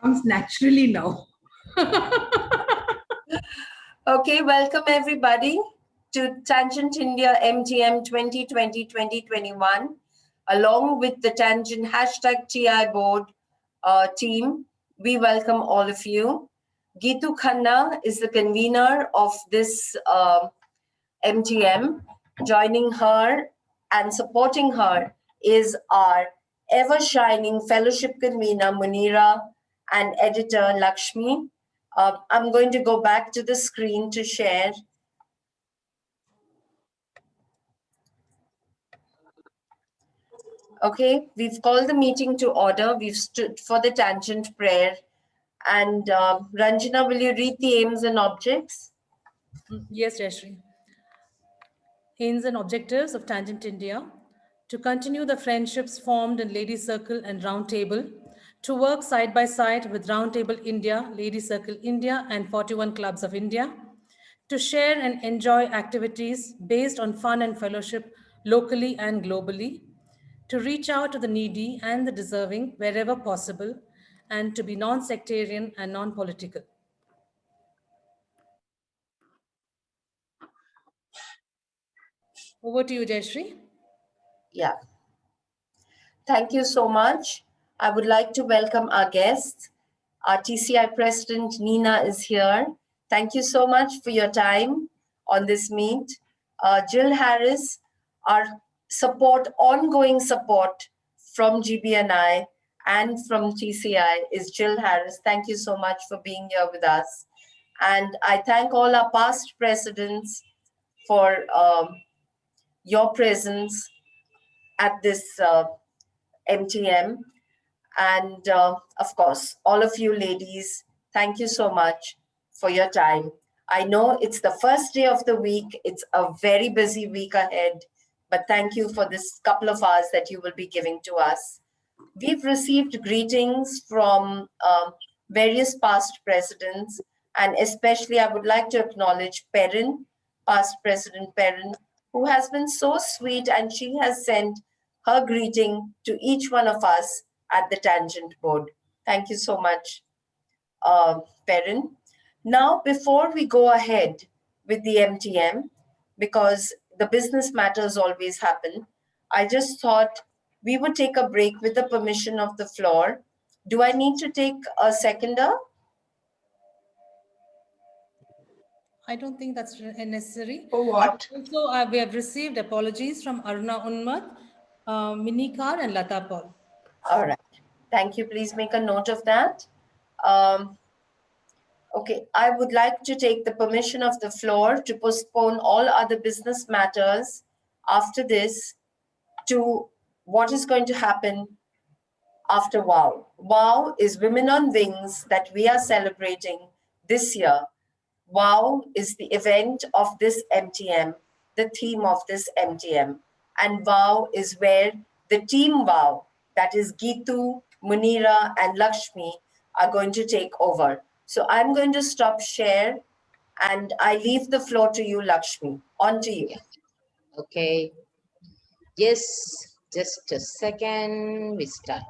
Comes naturally now. Okay, welcome everybody to Tangent India MTM 2020-2021, along with the Tangent #TI board team. We welcome all of you. Geetu Khanna is the convener of this MTM. Joining her and supporting her is our ever-shining fellowship convener, Munira, and editor, Lakshmi. I'm going to go back to the screen to share. Okay, we've called the meeting to order. We've stood for the tangent prayer. And Ranjana, will you read the aims and objects? Yes, Jayashree. Aims and objectives of Tangent India: to continue the friendships formed in Lady Circle and Round Table, to work side by side with Round Table India, Lady Circle India, and 41 Clubs of India, to share and enjoy activities based on fun and fellowship locally and globally, to reach out to the needy and the deserving wherever possible, and to be non-sectarian and non-political. Over to you, Jayashree. Yeah. Thank you so much. I would like to welcome our guests. Our TCI President, Nina, is here. Thank you so much for your time on this meet. Jill Harris, our ongoing support from GBNI and from TCI is Jill Harris. Thank you so much for being here with us. And I thank all our past presidents for your presence at this MTM. And of course, all of you ladies, thank you so much for your time. I know it's the first day of the week. It's a very busy week ahead, but thank you for this couple of hours that you will be giving to us. We've received greetings from various past presidents, and especially I would like to acknowledge Perrin, past President Perrin, who has been so sweet, and she has sent her greeting to each one of us at the Tangent board. Thank you so much, Perrin. Now, before we go ahead with the MTM, because the business matters always happen, I just thought we would take a break with the permission of the floor. Do I need to take a seconder? I don't think that's necessary. For what? Also, we have received apologies from Aruna Unmat, Minikar, and Lata Paul. All right. Thank you. Please make a note of that. Okay, I would like to take the permission of the floor to postpone all other business matters after this to what is going to happen after WOW. WOW is Women on Wings that we are celebrating this year. WOW is the event of this MTM, the theme of this MTM. And WOW is where the team WOW, that is Geetu, Munira, and Lakshmi, are going to take over. So I'm going to stop share and I leave the floor to you, Lakshmi. On to you. Okay. Yes, just a second, we start.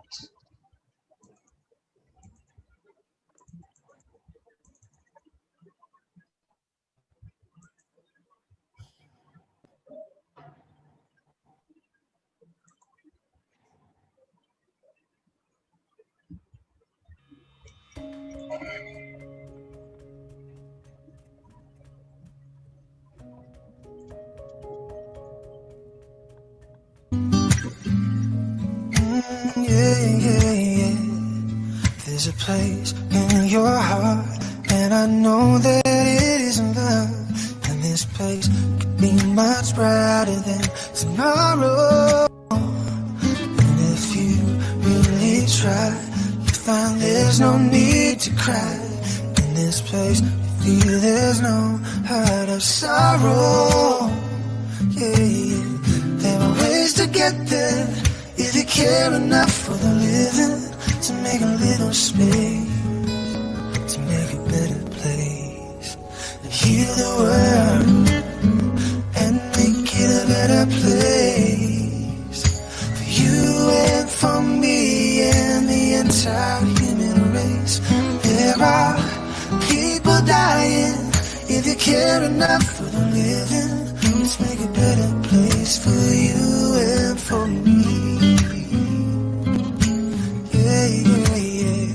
Yeah. There's a place in your heart, and I know that it isn't love. And this place could be much brighter than tomorrow. And if you really try, you find there's no need to cry. In this place, you feel there's no hurt or sorrow. Yeah. There are ways to get there. If you care enough for the living, to make a little space, to make a better place, and heal the world and make it a better place for you and for me and the entire human race. place. There are people dying. If you care enough for the living, let's make a better place for you and for me. Yeah, yeah, yeah.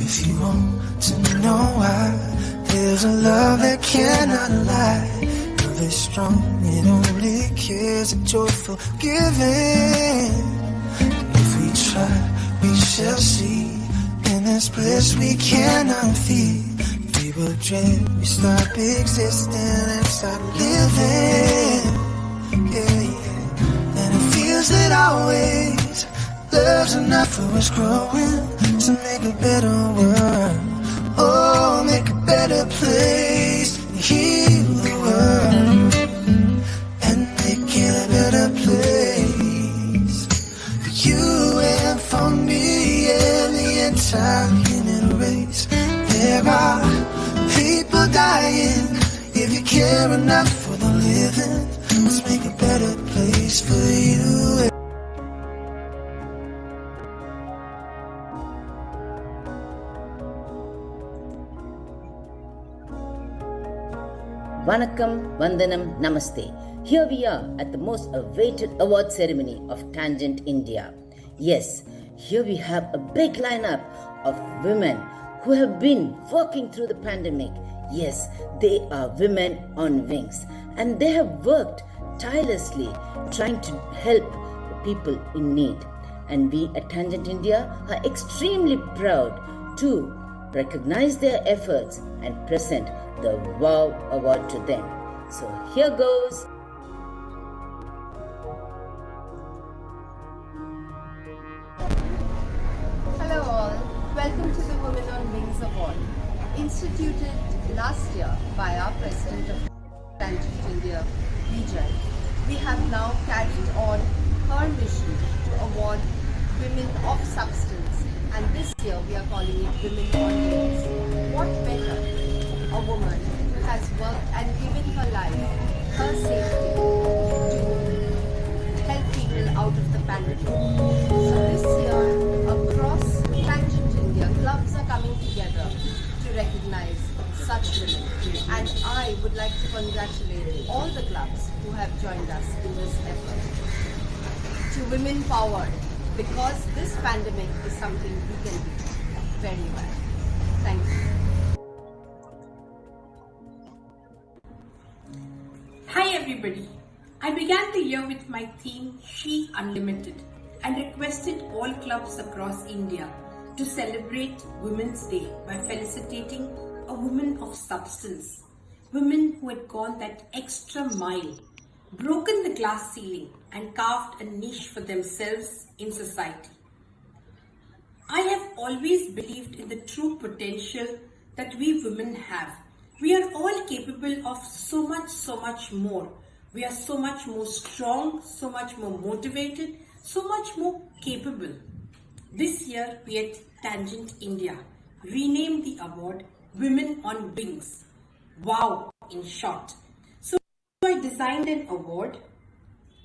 If you want to know why, there's a love that cannot lie. Love is strong, it only cares a joyful giving. If we try, we shall see. In this bliss we cannot feel. We will dream, we stop existing and start living. Yeah, yeah. And it feels that always love's enough for us growing to make a better world. Oh, make a better place, heal the world, and make it a better place for you and for me and the entire human race. There are people dying. If you care enough for the living, let's make a better place for you. Vanakkam, Vandanam, Namaste. Here we are at the most awaited award ceremony of Tangent India. Yes, here we have a big lineup of women who have been working through the pandemic. Yes, they are women on wings, and they have worked tirelessly trying to help the people in need. And we at Tangent India are extremely proud to recognize their efforts and present the WOW Award to them. So here goes. Hello all, welcome to the Women on Wings Award, instituted last year by our President of Tangent India region. We have now carried on her mission to award women of substance, and this year we are calling it Women on Wings. What better? A woman who has worked and given her life, her safety to help people out of the pandemic. So this year, across Tangent India, clubs are coming together to recognize such women. And I would like to congratulate all the clubs who have joined us in this effort. To women powered, because this pandemic is something we can do very well. Thank you. Hi everybody. I began the year with my theme She Unlimited and requested all clubs across India to celebrate Women's Day by felicitating a woman of substance, women who had gone that extra mile, broken the glass ceiling and carved a niche for themselves in society. I have always believed in the true potential that we women have. We are all capable of so much more. We are so much more strong, so much more motivated, so much more capable. This year, we at Tangent India renamed the award Women on Wings, WOW in short. So I designed an award,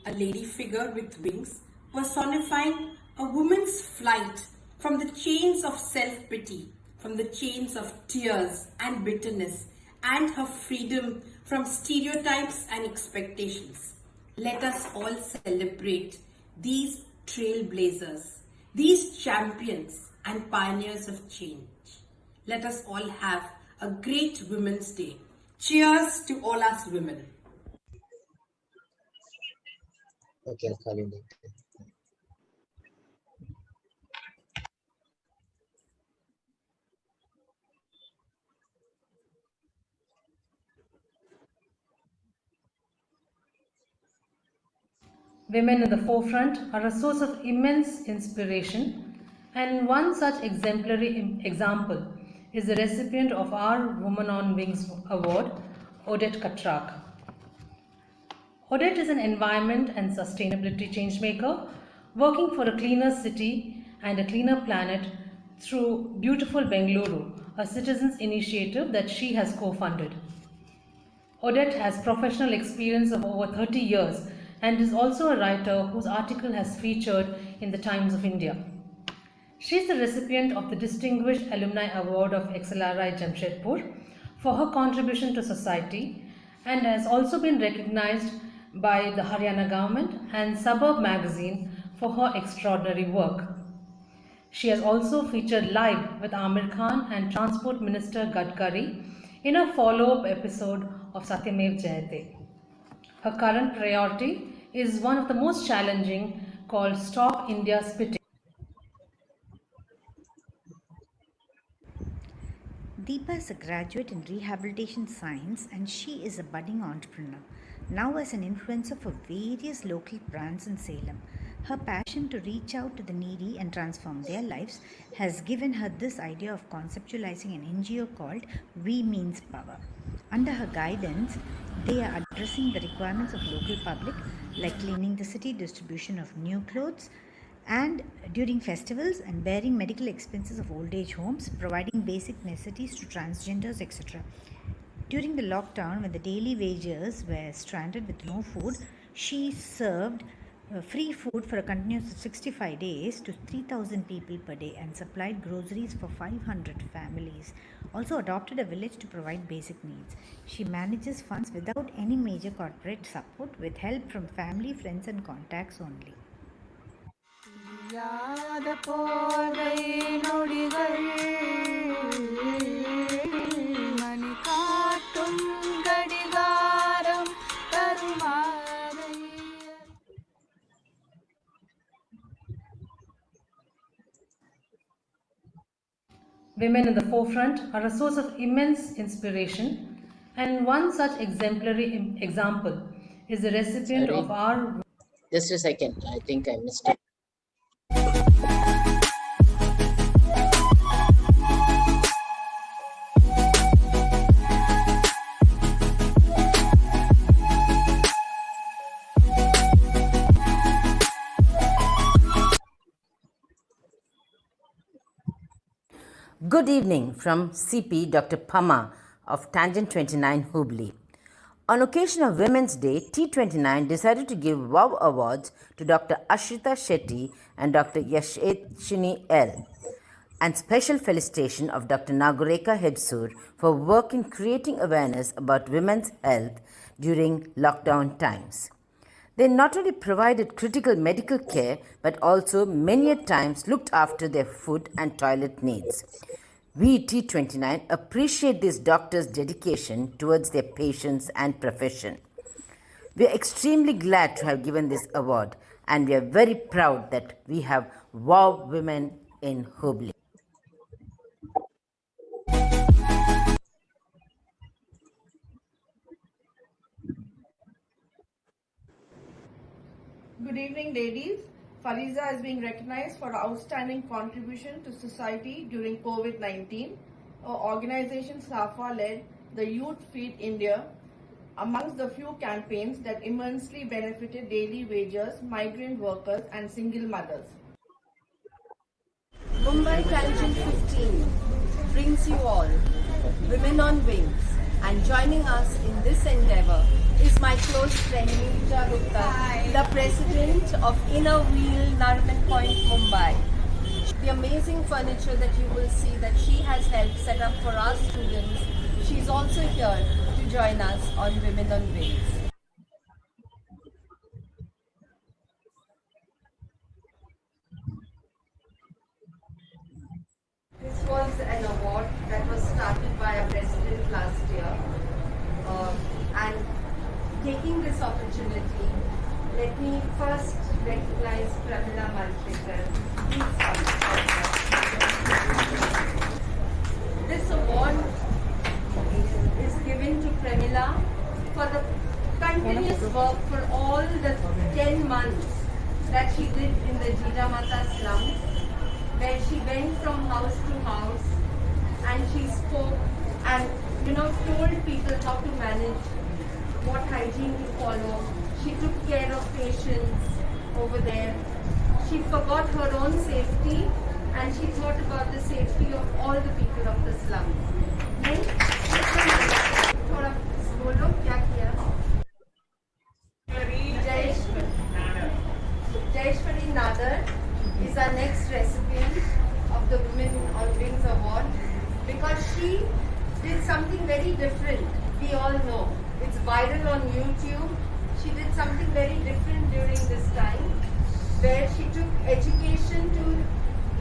a lady figure with wings, personifying a woman's flight from the chains of self-pity, from the chains of tears and bitterness, and her freedom from stereotypes and expectations. Let us all celebrate these trailblazers, these champions and pioneers of change. Let us all have a great Women's Day. Cheers to all us women. Okay, I'll call you later. Women in the forefront are a source of immense inspiration, and one such exemplary example is the recipient of our Woman on Wings Award, Odette Katrak. Odette is an environment and sustainability changemaker working for a cleaner city and a cleaner planet through Beautiful Bengaluru, a citizens' initiative that she has co-funded. Odette has professional experience of over 30 years and is also a writer whose article has featured in the Times of India. She is the recipient of the Distinguished Alumni Award of XLRI Jamshedpur for her contribution to society and has also been recognized by the Haryana government and Suburb magazine for her extraordinary work. She has also featured live with Amir Khan and Transport Minister Gadkari in a follow-up episode of Satyamev Jayate. Her current priority is one of the most challenging called Stop India Spitting. Deepa is a graduate in rehabilitation science and she is a budding entrepreneur. Now as an influencer for various local brands in Salem. Her passion to reach out to the needy and transform their lives has given her this idea of conceptualizing an NGO called We Means Power. Under her guidance, they are addressing the requirements of local public like cleaning the city, distribution of new clothes, and during festivals and bearing medical expenses of old age homes, providing basic necessities to transgenders, etc. During the lockdown, when the daily wagers were stranded with no food, she served free food for a continuous 65 days to 3,000 people per day and supplied groceries for 500 families. Also adopted a village to provide basic needs. She manages funds without any major corporate support with help from family, friends and contacts only. யாத போதை நொடிகள் மணி காட்டும் கடிகாரம் கருமாறை. Women in the forefront are a source of immense inspiration, and one such exemplary example is the recipient Sorry. of our. Just a second. I think I missed it. Good evening from CP Dr. Pama of Tangent 29 Hubli. On occasion of Women's Day, T29 decided to give WOW Awards to Dr. Ashrita Shetty and Dr. Yasheshini L. And special felicitation of Dr. Nagureka Hedsur for work in creating awareness about women's health during lockdown times. They not only provided critical medical care but also many a times looked after their food and toilet needs. We T29 appreciate these doctors' dedication towards their patients and profession. We are extremely glad to have given this award and we are very proud that we have WOW women in Hubli. Good evening, ladies. Fariza is being recognized for her outstanding contribution to society during COVID-19. Our organization SAFA led the Youth Feed India amongst the few campaigns that immensely benefited daily wagers, migrant workers and single mothers. Mumbai Tangent 15 brings you all Women on Wings, and joining us in this endeavor is my close friend Munira, the president of Inner Wheel, Nariman Point, Mumbai. The amazing furniture that you will see that she has helped set up for our students, she's also here to join us on Women on Wings. This was an award that was started by our president last year. And taking this opportunity, let me first recognize Pramila Malshekar. This award is given to Pramila for the continuous work for all the 10 months that she did in the Jijamata slums, where she went from house to house and she spoke and told people how to manage, what hygiene to follow. She took care of patients over there. She forgot her own safety and she thought about the safety of all the people of the slums. Then, थोड़ा बोलो क्या किया? Jayeshwari Nadar is our next recipient. because she did something very different. We all know it's viral on YouTube. She did something very different during this time, where she took education to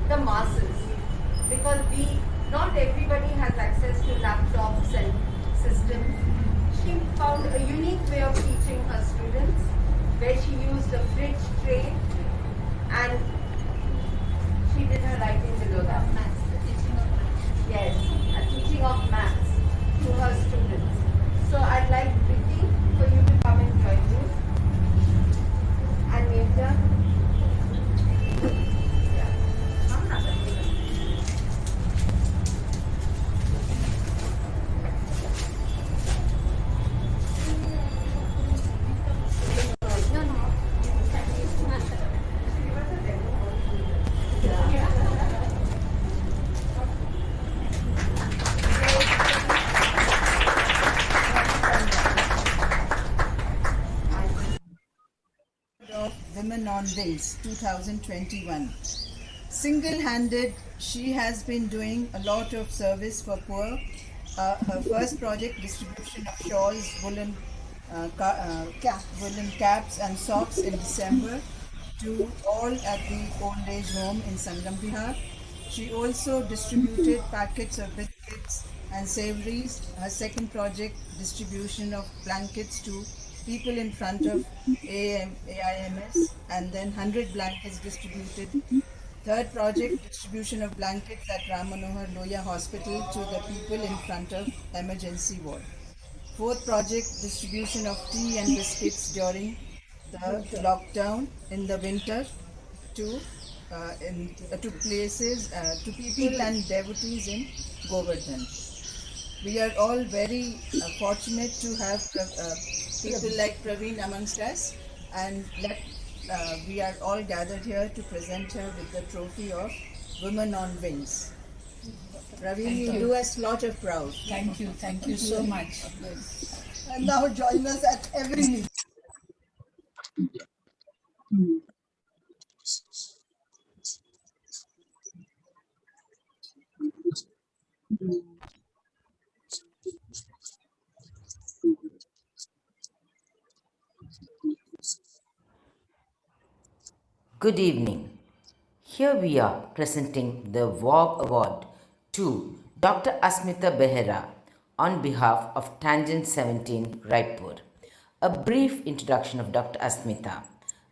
the masses, because not everybody has access to laptops and systems. She found a unique way of teaching her students, where she used a fridge tray and she did her writing below that. Yes, a teaching of maths to her students. So I'd like Vicky for you to come and join me. And Nitya. Women on Wings 2021. Single-handed, she has been doing a lot of service for poor. Her first project, distribution of shawls, woolen caps and socks in December to all at the old age home in Sangam Bihar. She also distributed packets of biscuits and savories. Her second project, distribution of blankets to people in front of AIMS, and then 100 blankets distributed. Third project, distribution of blankets at Ram Manohar Loya Hospital to the people in front of emergency ward. Fourth project, distribution of tea and biscuits during the lockdown in the winter to places, to people and devotees in Govardhan. We are all very fortunate to have people like Praveen amongst us, and we are all gathered here to present her with the trophy of Women on Wings. Praveen, you do us a lot of proud. Thank you so much. And now join us at every meeting. Good evening. Here we are presenting the WOW Award to Dr. Asmita Behera on behalf of Tangent 17 Raipur. A brief introduction of Dr. Asmita.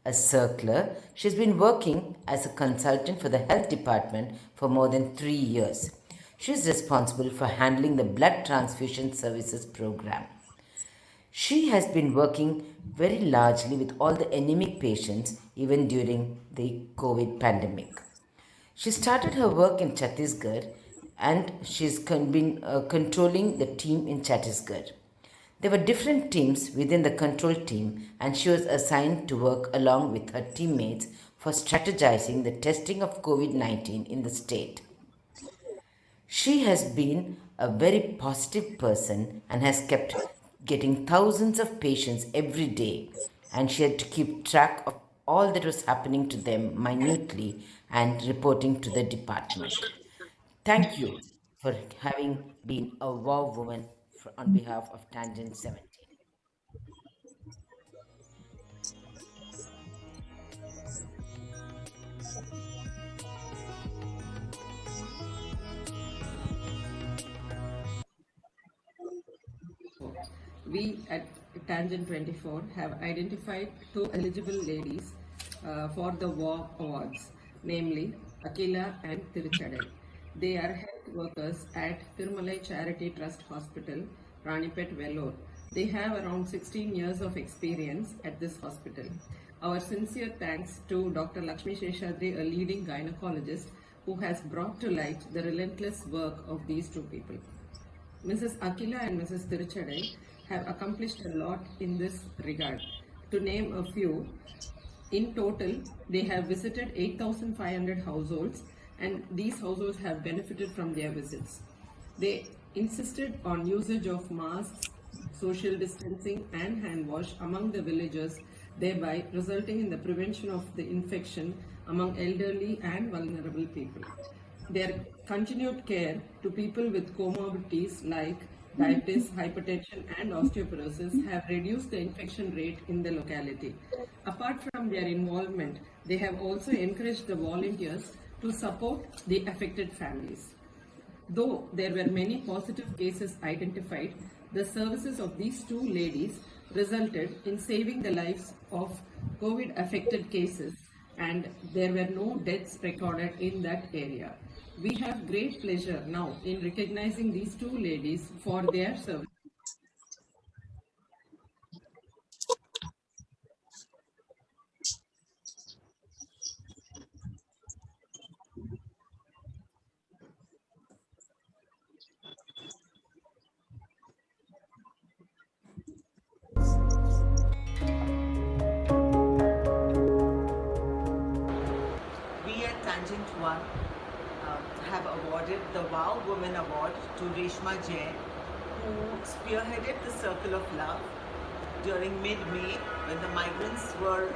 A circler, she's been working as a consultant for the health department for more than 3 years. She's responsible for handling the blood transfusion services program. She has been working very largely with all the anemic patients even during the COVID pandemic. She started her work in Chhattisgarh and she's been controlling the team in Chhattisgarh. There were different teams within the control team and she was assigned to work along with her teammates for strategizing the testing of COVID-19 in the state. She has been a very positive person and has kept getting thousands of patients every day, and she had to keep track of all that was happening to them minutely and reporting to the department. Thank you for having been a WOW woman on behalf of Tangent 17. We at Tangent 24 have identified 2 eligible ladies for the WOW Awards, namely Akila and Tiruchadai. They are health workers at Tirumalai Charity Trust Hospital, Ranipet, Vellore. They have around 16 years of experience at this hospital. Our sincere thanks to Dr. Lakshmi Sheshadri, a leading gynecologist who has brought to light the relentless work of these 2 people. Mrs. Akila and Mrs. Tiruchadai have accomplished a lot in this regard. To name a few, in total, they have visited 8,500 households, and these households have benefited from their visits. They insisted on usage of masks, social distancing and hand wash among the villagers, thereby resulting in the prevention of the infection among elderly and vulnerable people. Their continued care to people with comorbidities like diabetes, hypertension, and osteoporosis have reduced the infection rate in the locality. Apart from their involvement, they have also encouraged the volunteers to support the affected families. Though there were many positive cases identified, the services of these two ladies resulted in saving the lives of COVID affected cases, and there were no deaths recorded in that area. We have great pleasure now in recognizing these two ladies for their service. We at Tangent One have awarded the WOW Women Award to Reshma Jain, who spearheaded the Circle of Love during mid-May when the migrants were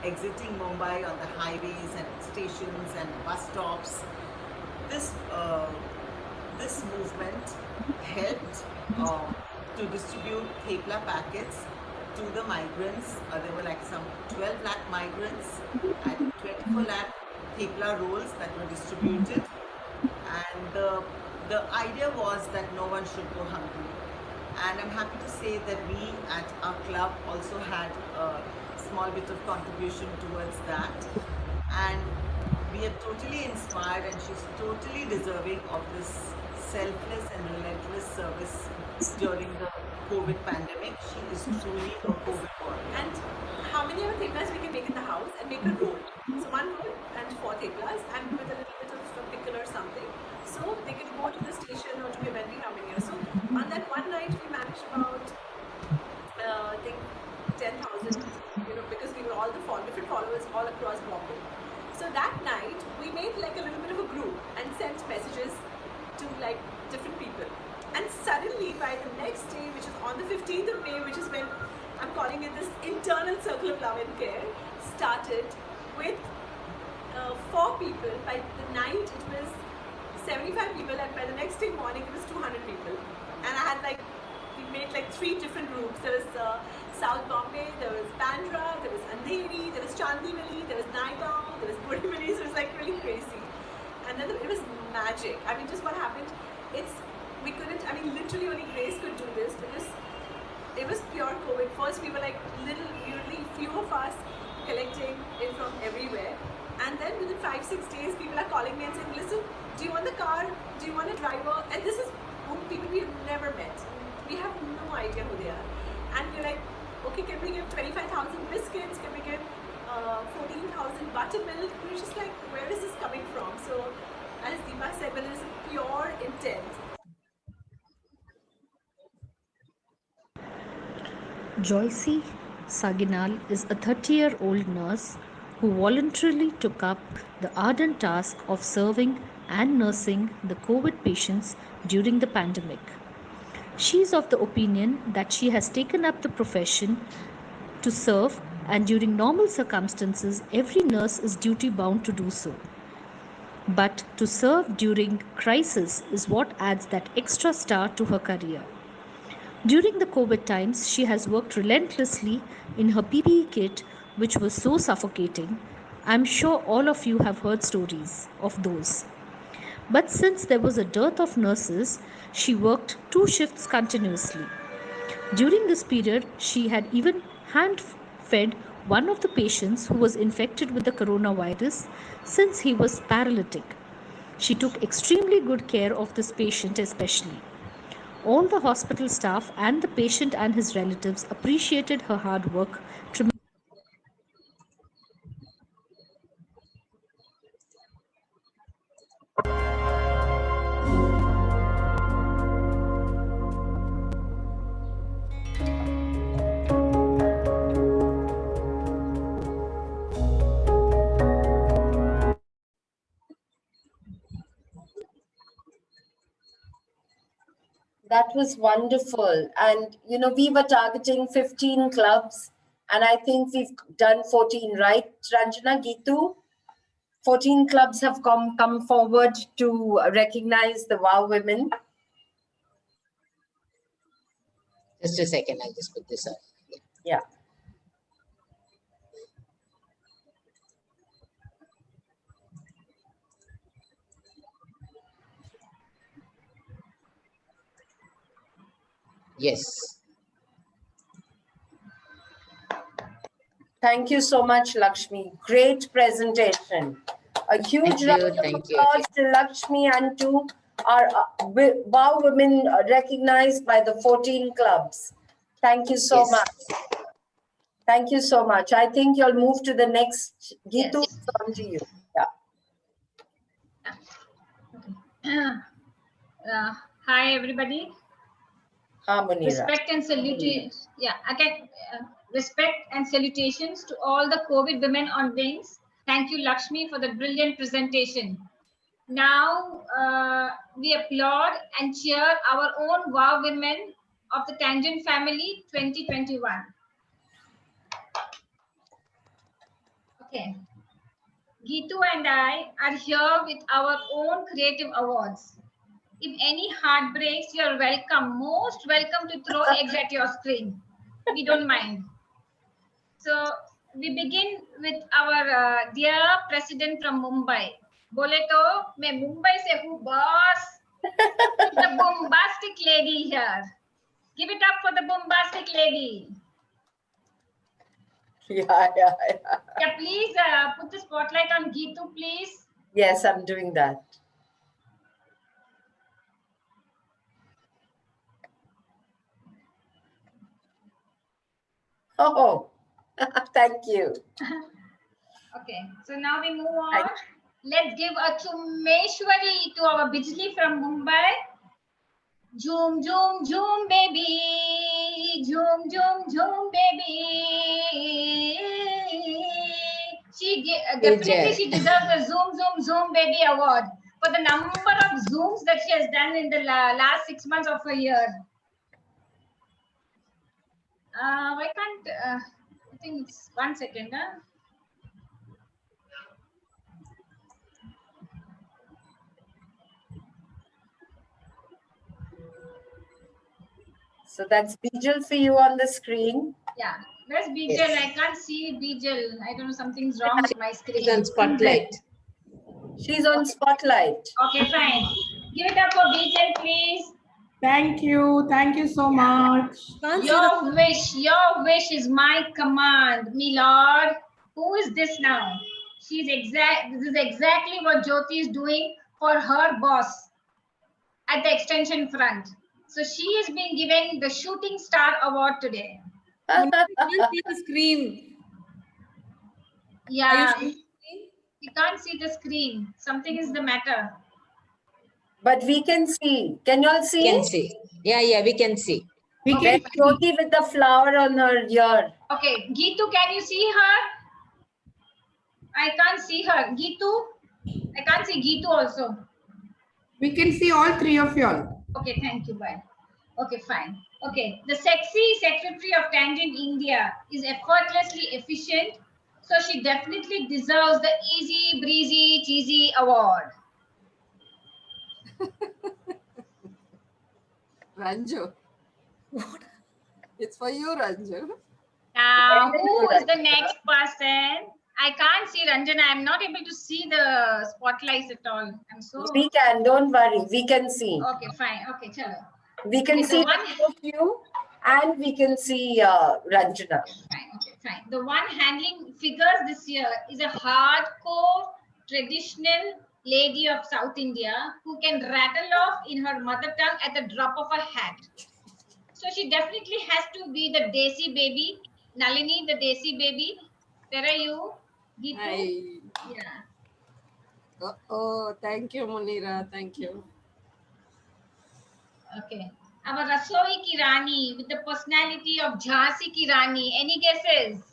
exiting Mumbai on the highways and stations and bus stops. This movement helped to distribute thepla packets to the migrants. There were like some 12 lakh migrants and 24 lakh thepla rolls that were distributed. And the idea was that no one should go hungry. And I'm happy to say that we at our club also had a small bit of contribution towards that. And we are totally inspired, and she's totally deserving of this selfless and relentless service during the COVID pandemic. She is truly a COVID warrior. And how many of theplas we can make in the house and make a roll? So one roll and 4 theplas and with a little bit of pickle or something. So they can go to the station or to Eventy Ramenya. So on that one night we managed about I think 10,000, because we were all the different followers all across Bombay. So that night we made like a little bit of a group and sent messages to like different people. And suddenly by the next day, which is on the 15th of May, which is when I'm calling it this internal circle of love and care, started with 4 people. By the night it was 75 people, and by the next day morning it was 200 people. And I had we made 3 different groups. There was South Bombay, there was Bandra, there was Andheri, there was Chandivali, there was Naigaon, there was Borivali. So it was really crazy. And then it was magic. I mean, just what happened, we couldn't, literally only Grace could do this because it was pure COVID. First we were literally few of us collecting it from everywhere. And then within 5-6 days, people are calling me and saying, listen, do you want the car? Do you want a driver? And this is people we have never met. We have no idea who they are. And we're like, okay, can we give 25,000 biscuits? Can we give 14,000 buttermilk? We're just like, where is this coming from? So as Deepa said, well, it is pure intent. Joycey Saginal is a 30-year-old nurse who voluntarily took up the ardent task of serving and nursing the COVID patients during the pandemic. She is of the opinion that she has taken up the profession to serve, and during normal circumstances, every nurse is duty-bound to do so. But to serve during crisis is what adds that extra star to her career. During the COVID times, she has worked relentlessly in her PPE kit, which was so suffocating. I'm sure all of you have heard stories of those. But since there was a dearth of nurses, she worked 2 shifts continuously. During this period, she had even hand-fed one of the patients who was infected with the coronavirus since he was paralytic. She took extremely good care of this patient especially. All the hospital staff and the patient and his relatives appreciated her hard work tremendously. That was wonderful. And, we were targeting 15 clubs, and I think we've done 14, right, Ranjana, Geetu? 14 clubs have come forward to recognize the WOW women. Just a second, I'll just put this up. Yeah. Yes. Thank you so much, Lakshmi. Great presentation. A huge round of applause to Lakshmi and to our WOW women recognized by the 14 clubs. Thank you so much. Thank you so much. I think you'll move to the next. Geetu, it's on to you. Yeah. Hi, everybody. Munira. Respect and salutations. Yeah, again, respect and salutations to all the COVID women on wings. Thank you, Lakshmi, for the brilliant presentation. Now, we applaud and cheer our own WOW women of the Tangent family 2021. Okay. Geetu and I are here with our own creative awards. If any heart breaks, you're welcome, most welcome to throw eggs at your screen. We don't mind. So we begin with our dear president from Mumbai. Bole to, main Mumbai se hu boss. The bombastic lady here. Give it up for the bombastic lady. Yeah. Yeah, please put the spotlight on Geetu, please. Yes, I'm doing that. Oh, thank you. Okay, so now we move on. Let's give a chumeshwari to our Bijli from Mumbai. Zoom, zoom, zoom, baby. Zoom, zoom, zoom, baby. Definitely she deserves a zoom, zoom, zoom, baby award for the number of zooms that she has done in the last 6 months of a year. Why can't, I think it's 1 second, huh? So that's Bijal for you on the screen. Yeah. Where's Bijal? Yes. I can't see Bijal. I don't know, something's wrong with my screen. She's on spotlight. She's on spotlight. Okay, fine. Give it up for Bijal, please. Thank you. Thank you so much. Your wish is my command, me lord. Who is this now? This is exactly what Jyoti is doing for her boss at the extension front. So she is being given the Shooting Star Award today. You can't see the screen. Yeah, you can't see the screen. Something is the matter. But we can see. Can you all see? We can see. Yeah, we can see. We can see. Jyoti with the flower on her ear. Okay, Geetu, can you see her? I can't see her. Geetu? I can't see Geetu also. We can see all three of y'all. Okay, thank you. Bye. Okay, fine. Okay, the sexy Secretary of Tangent India is effortlessly efficient, so she definitely deserves the easy, breezy, cheesy award. Ranju. What? It's for you, Ranju. Now, who is the next person? I can't see Ranjana. I'm not able to see the spotlights at all. I'm so. We can. Don't worry. We can see. Okay, fine. Okay, chalo. We can see both you, and we can see Ranjana. Fine. Okay, fine. The one handling figures this year is a hardcore, traditional lady of South India who can rattle off in her mother tongue at the drop of a hat. So she definitely has to be the Desi baby. Nalini, the Desi baby. Where are you? Geetu? Hi. Yeah. Oh, thank you, Munira. Thank you. Okay. Our Rasoi ki Rani with the personality of Jhansi ki Rani. Any guesses?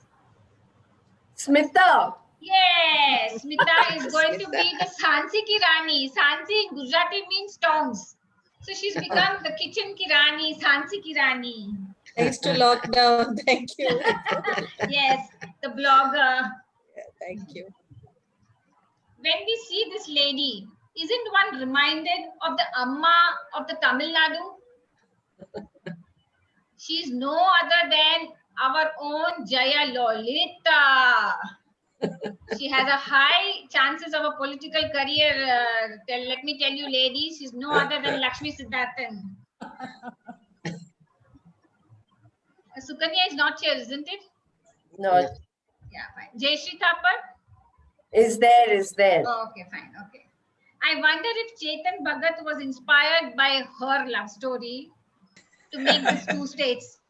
Smita. Yes, Smita is going to be the Sansi ki Rani. Sansi in Gujarati means tongs. So she's become the kitchen ki Rani, Sansi ki Rani. Thanks to lockdown. Thank you. Yes, the blogger. Thank you. when we see this lady, isn't one reminded of the Amma of the Tamil Nadu? She's no other than our own Jaya Lolita. She has a high chances of a political career. Let me tell you, ladies, she's no other than Lakshmi Siddharthan. Sukanya is not here, isn't it? No. Yeah, fine. Jayashree Thapar? Is there. Oh, okay, fine, okay. I wonder if Chetan Bhagat was inspired by her love story to make these two states.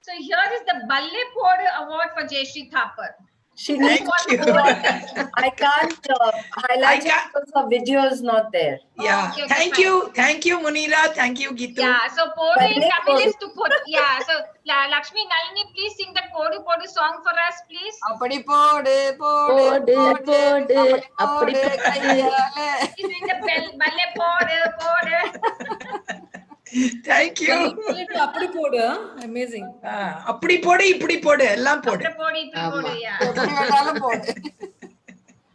So here is the Balle Podu Award for Jayashree Thapar. She needs I can't highlight it because her video is not there. Yeah. Okay, Thank you, Munira. Thank you, Geetu. Yeah, so Podu in Tamil is to put. Yeah, so Lakshmi, Nalini, please sing that Podu Podu song for us, please. Appadi podu, podu, podu, appadi podu. She's doing the Balle Podu, Podu. Thank you. Appadi podu, amazing. Appadi podu, ipdi podu, ellam podu. Appadi podu, ipdi podu, yeah.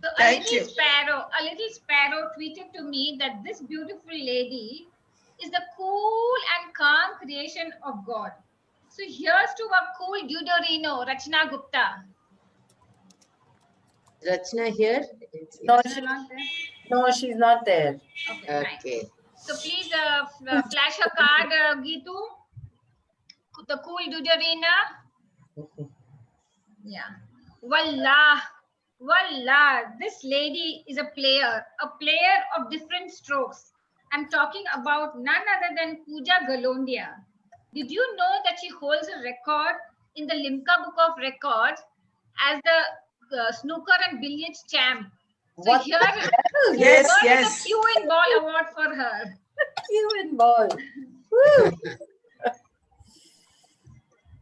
So a little sparrow tweeted to me that this beautiful lady is the cool and calm creation of God. So here's to our cool Deuterino, Rachna Gupta. Rachna here? No, she's not there. Okay. So please flash a card, Geetu. The cool Deuterina. Yeah. Wallah, this lady is a player of different strokes. I'm talking about none other than Pooja Galondia. Did you know that she holds a record in the Limca Book of Records as the snooker and billiards champ? So here is the Cue in Ball Award for her. Cue in Ball.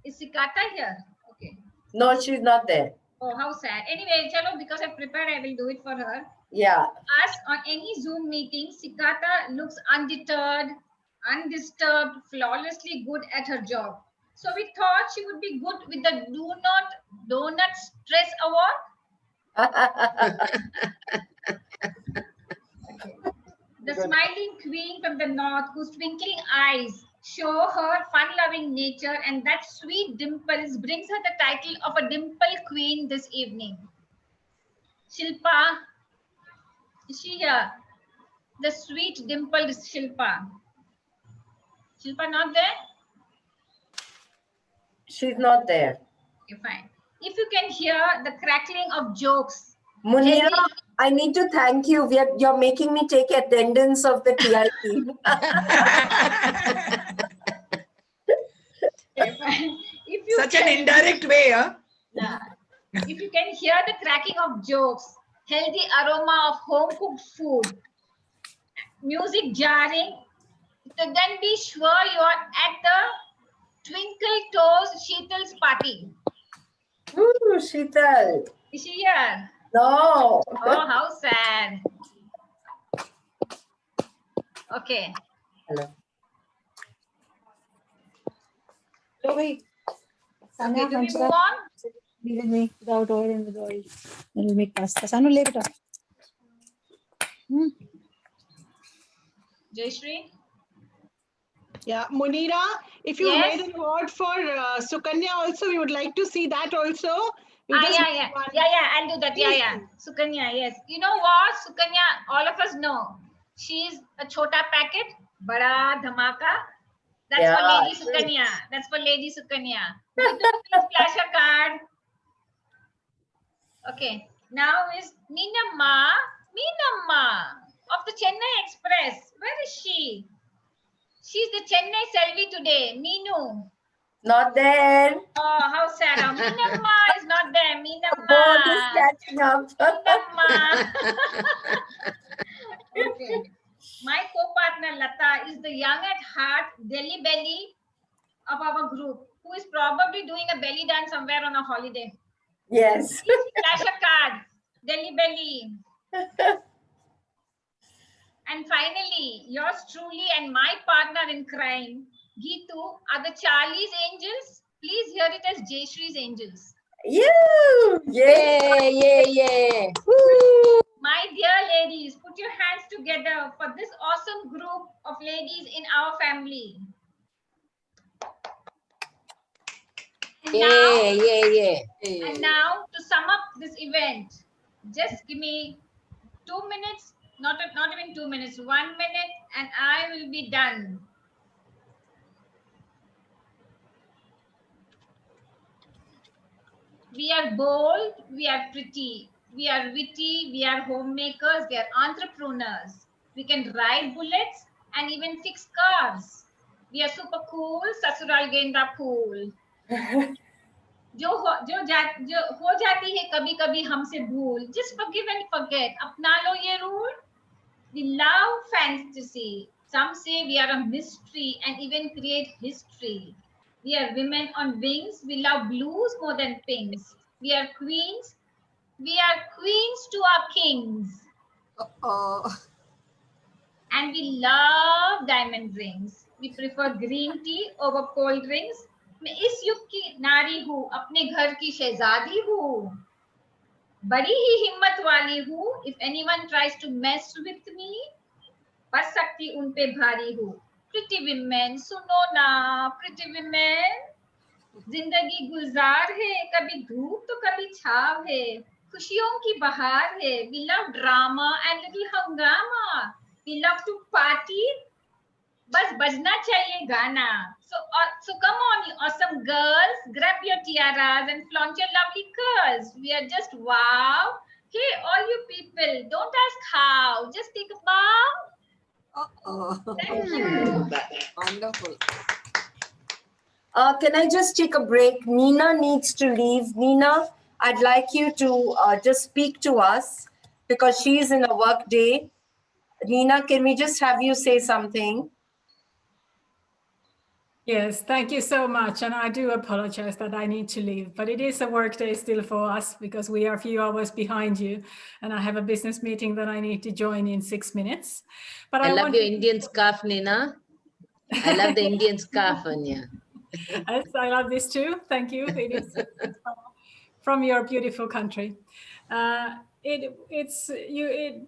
Is Sikata here? Okay. No, she's not there. Oh, how sad. Anyway, chalo, because I prepared, I will do it for her. Yeah. As on any Zoom meeting, Sikata looks undeterred, undisturbed, flawlessly good at her job. So we thought she would be good with the Donut Stress Award. The smiling queen from the north whose twinkling eyes show her fun-loving nature, and that sweet dimples brings her the title of a dimple queen this evening. Shilpa, is she here? The sweet dimpled Shilpa. Shilpa not there? She's not there. Okay, fine. If you can hear the crackling of jokes. Munira, I need to thank you. You're making me take attendance of the TIP. Such an indirect way, huh? Yeah. If you can hear the cracking of jokes, healthy aroma of home-cooked food, music jarring, then be sure you are at the Twinkle Toes Sheetal's party. Ooh, Sheetal. Is she here? No. Oh, how sad. Okay. Hello. Wait. Okay, do we move on? Be with me without oil and with oil. Then we'll make pasta. Sanu, leave it up. Jayashree? Yeah, Munira, if you made an award for Sukanya also, we would like to see that also. Yeah, I'll do that. Yeah. Sukanya, yes. You know what? Sukanya, all of us know. She's a chota packet, bada dhamaka. That's for Lady Sukanya. That's for Lady Sukanya. Please flash a card. Okay. Now is Meenamma of the Chennai Express. Where is she? She's the Chennai Selvi today. Meenu. Not there. Oh, how sad. Meenamma is not there. Meenamma. Board is catching up. Meenamma. Okay. My co-partner Lata is the young at heart Delhi belly of our group, who is probably doing a belly dance somewhere on a holiday. Yes. Please flash a card. Delhi belly. And finally, yours truly and my partner in crime, Geetu, are the Charlie's Angels. Please hear it as Jayashree's Angels. Yeah. My My dear ladies, put your hands together for this awesome group of ladies in our family. And now to sum up this event, just give me 2 minutes, not even 2 minutes, 1 minute, and I will be done. We are bold, we are pretty, we are witty, we are homemakers, we are entrepreneurs. We can ride bullets and even fix cars. We are super cool, ससुराल गेंदा फूल. जो हो जाती है कभी कभी हमसे भूल. Just forgive and forget. अपना लो ये rule. We love fantasy. Some say we are a mystery and even create history. We are women on wings. We love blues more than pinks. We are queens. We are queens to our kings. And we love diamond rings. We prefer green tea over cold drinks. मैं इस युग की नारी हूँ, अपने घर की शहजादी हूँ, बड़ी ही हिम्मत वाली हूँ. If anyone tries to mess with me, पर सकती उन पे भारी हूँ. Pretty women, सुनो ना, pretty women. जिंदगी गुलजार है, कभी धूप तो कभी छाव है, खुशियों की बहार है. We love drama and little hangama. We love to party. बस बजना चाहिए गाना. So come on, you awesome girls, grab your tiaras and flaunt your lovely curls. We are just wow. Hey, all you people, don't ask how, just take a bow. Thank you. Wonderful. Can I just take a break? Nina needs to leave. Nina, I'd like you to just speak to us because she's in a work day. Nina, can we just have you say something? Yes, thank you so much. And I do apologize that I need to leave, but it is a work day still for us because we are a few hours behind you. And I have a business meeting that I need to join in 6 minutes. But I love your Indian scarf, Nina. I love the Indian scarf on you. Yes, I love this too. Thank you. It is from your beautiful country.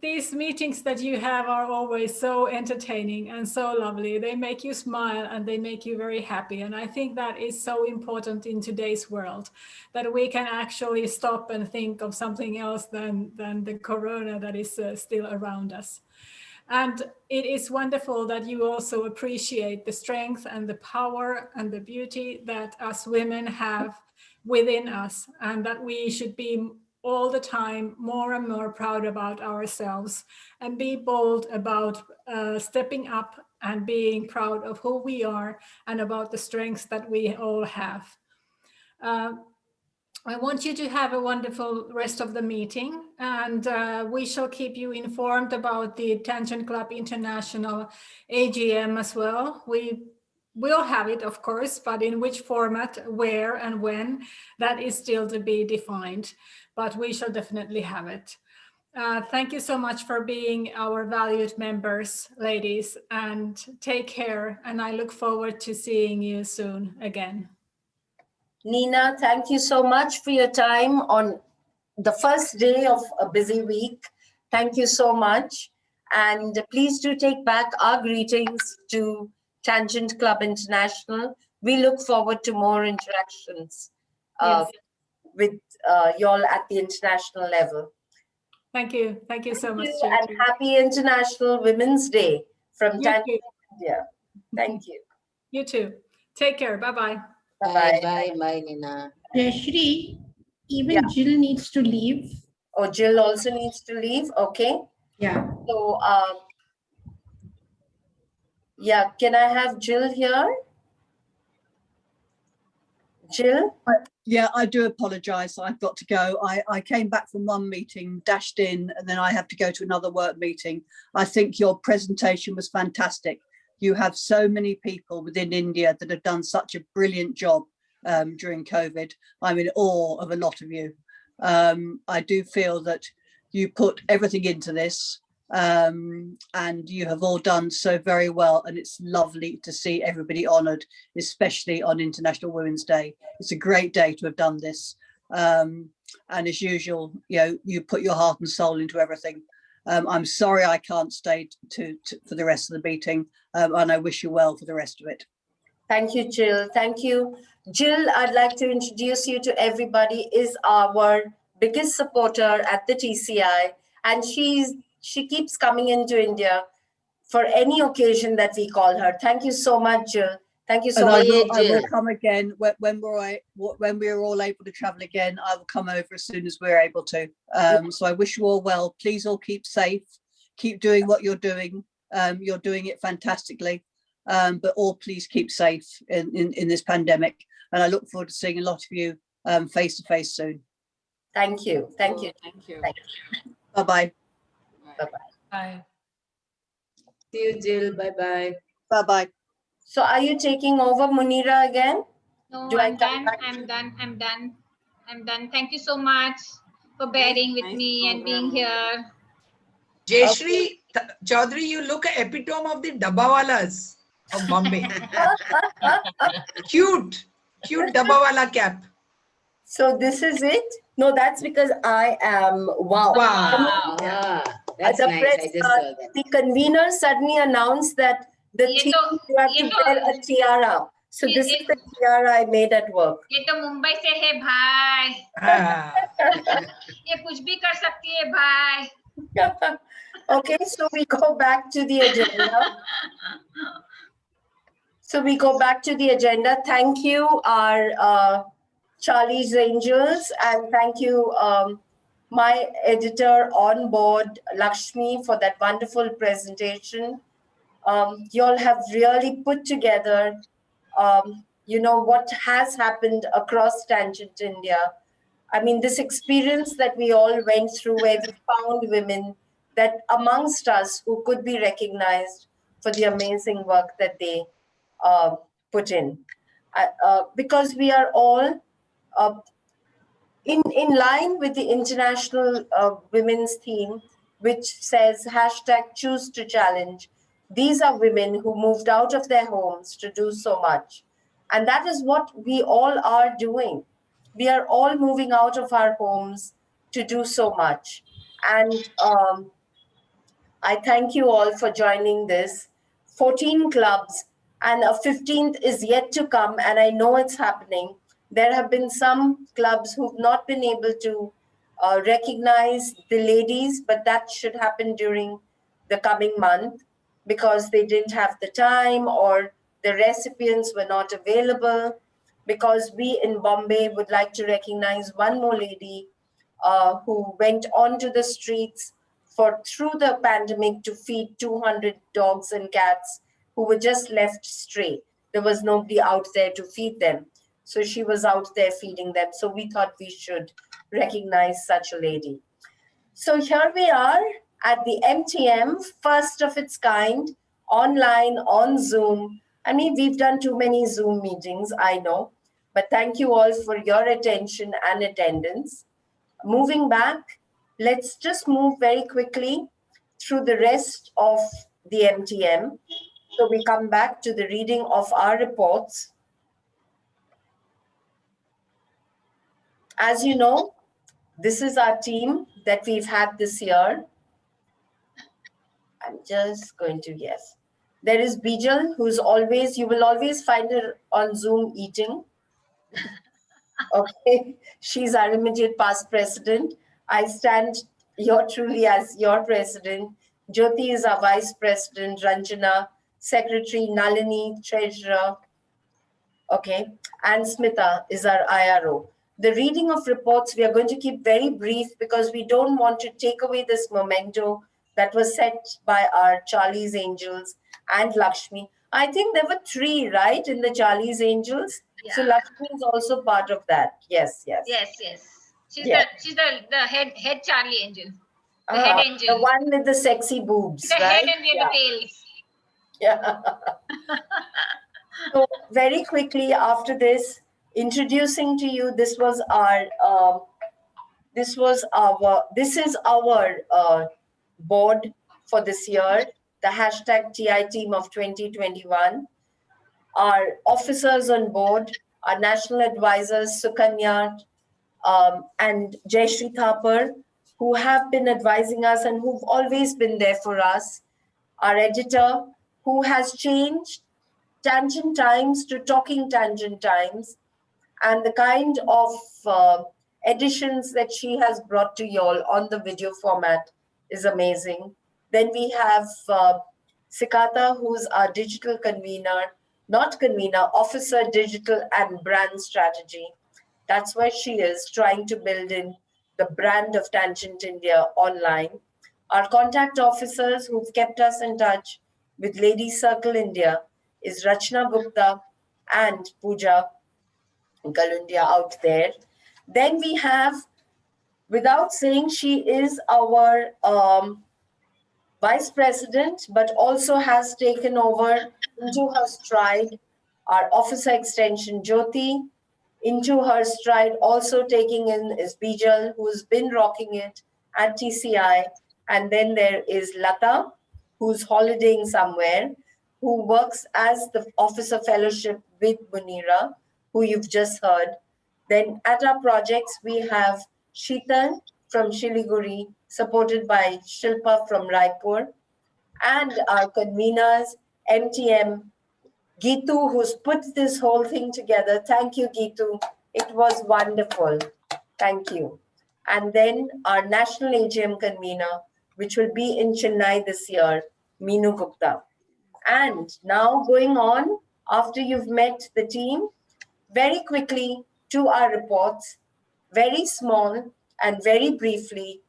These meetings that you have are always so entertaining and so lovely. They make you smile and they make you very happy. And I think that is so important in today's world, that we can actually stop and think of something else than the corona that is still around us. And it is wonderful that you also appreciate the strength and the power and the beauty that us women have within us, and that we should be all the time more and more proud about ourselves and be bold about stepping up and being proud of who we are and about the strengths that we all have. I want you to have a wonderful rest of the meeting, and we shall keep you informed about the Tangent Club International AGM as well. We will have it, of course, but in which format, where and when, that is still to be defined, but we shall definitely have it. Thank you so much for being our valued members, ladies, and take care, and I look forward to seeing you soon again. Nina, thank you so much for your time on the first day of a busy week. Thank you so much. And please do take back our greetings to Tangent Club International. We look forward to more interactions with y'all at the international level. Thank you. Thank you so much. And happy International Women's Day from Tangent India. Thank you. You too. Take care. Bye-bye. Bye, Nina. Shri, even Jill needs to leave. Oh, Jill also needs to leave. Okay. Yeah. So, yeah, can I have Jill here? Jill? Yeah, I do apologise. I've got to go. I came back from one meeting, dashed in, and then I have to go to another work meeting. I think your presentation was fantastic. You have so many people within India that have done such a brilliant job during COVID. I'm in awe of a lot of you. I do feel that you put everything into this, and you have all done so very well, and it's lovely to see everybody honoured, especially on International Women's Day. It's a great day to have done this. And as usual, you put your heart and soul into everything. I'm sorry I can't stay for the rest of the meeting, and I wish you well for the rest of it. Thank you, Jill. Thank you. Jill, I'd like to introduce you to everybody, is our biggest supporter at the TCI, and she keeps coming into India for any occasion that we call her. Thank you so much, Jill. Thank you so much. I will come again when we're all able to travel again. I will come over as soon as we're able to. So I wish you all well. Please all keep safe. Keep doing what you're doing. You're doing it fantastically. But all please keep safe in this pandemic. And I look forward to seeing a lot of you face to face soon. Thank you. Thank you. Thank you. Bye-bye. Bye-bye. Bye. See you, Jill. Bye-bye. Bye-bye. So are you taking over, Munira, again? No, I'm done. I'm done. Thank you so much for bearing with me and being here. Jayashree Chaudhary, you look an epitome of the Dabbawalas of Bombay. Cute Dabbawala cap. So this is it? No, that's because I am wow. That's nice. The convener suddenly announced that the theme you have to wear a tiara. So this is the tiara I made at work. ये तो मुंबई से है भाई. ये कुछ भी कर सकती है भाई. Okay, so we go back to the agenda. Thank you, our Charlie's Angels, and thank you, my editor on board, Lakshmi, for that wonderful presentation. You all have really put together, what has happened across Tangent India. I mean, this experience that we all went through, where we found women that amongst us who could be recognized for the amazing work that they put in. Because we are all in line with the International Women's Theme, which says #choose to challenge. These are women who moved out of their homes to do so much. And that is what we all are doing. We are all moving out of our homes to do so much. And I thank you all for joining this. 14 clubs and a 15th is yet to come, and I know it's happening. There have been some clubs who've not been able to recognize the ladies, but that should happen during the coming month because they didn't have the time or the recipients were not available, because we in Bombay would like to recognize one more lady who went onto the streets through the pandemic to feed 200 dogs and cats who were just left stray. There was nobody out there to feed them. So she was out there feeding them. So we thought we should recognize such a lady. So here we are at the MTM, first of its kind, online, on Zoom. I mean, we've done too many Zoom meetings, I know, but thank you all for your attention and attendance. Moving back, let's just move very quickly through the rest of the MTM. So we come back to the reading of our reports. As you know, this is our team that we've had this year. I'm just going to, yes. There is Bijal, who's always, you will always find her on Zoom eating. Okay, she's our immediate past president. I stand here truly as your president. Jyoti is our vice president, Ranjana, secretary, Nalini, treasurer. Okay, and Smita is our IRO. The reading of reports, we are going to keep very brief because we don't want to take away this memento that was set by our Charlie's Angels and Lakshmi. I think there were 3, right, in the Charlie's Angels? Yeah. So Lakshmi is also part of that. Yes. She's the head Charlie Angel. The head angel. The one with the sexy boobs, the right? Head and the tails. Yeah. So very quickly after this, introducing to you, this is our board for this year, the #TI team of 2021. Our officers on board, our national advisors, Sukanya, and Jayashree Thapar, who have been advising us and who've always been there for us. Our editor, who has changed Tangent Times to Talking Tangent Times, and the kind of additions that she has brought to you all on the video format is amazing. Then we have Sikata, who's our digital officer, digital and brand strategy. That's where she is, trying to build in the brand of Tangent India online. Our contact officers who've kept us in touch with Ladies Circle India is Rachna Gupta and Pooja Galundia out there. Then we have, without saying, she is our vice president, but also has taken over into her stride our officer extension Jyoti. Into her stride, also taking in is Bijal, who's been rocking it at TCI. And then there is Lata, who's holidaying somewhere, who works as the officer fellowship with Munira, who you've just heard. Then at our projects, we have Sheetal from Shiliguri, supported by Shilpa from Raipur, and our conveners, MTM Geetu, who's put this whole thing together. Thank you, Geetu. It was wonderful. Thank you. And then our national AGM convener, which will be in Chennai this year, Meenu Gupta. And now going on, after you've met the team, very quickly to our reports, very small and very briefly.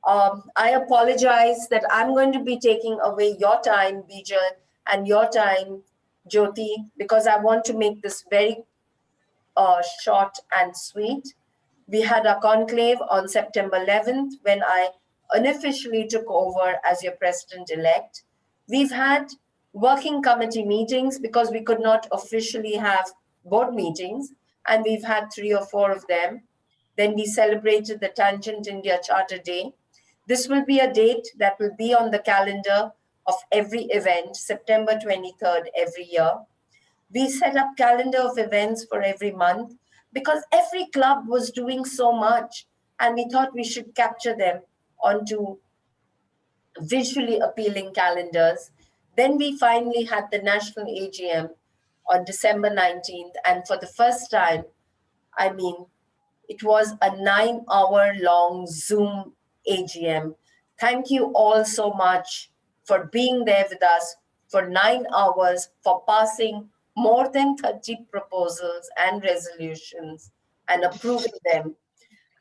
I apologize that I'm going to be taking away your time, Bijal, and your time, Jyoti, because I want to make this very short and sweet. We had a conclave on September 11th when I unofficially took over as your president-elect. We've had working committee meetings because we could not officially have board meetings, and we've had 3 or 4 of them. Then we celebrated the Tangent India Charter Day. This will be a date that will be on the calendar of every event, September 23rd every year. We set up calendar of events for every month because every club was doing so much, and we thought we should capture them onto visually appealing calendars. Then we finally had the national AGM on December 19th, and for the first time, I mean, it was a 9-hour-long Zoom AGM. Thank you all so much for being there with us for 9 hours, for passing more than 30 proposals and resolutions and approving them.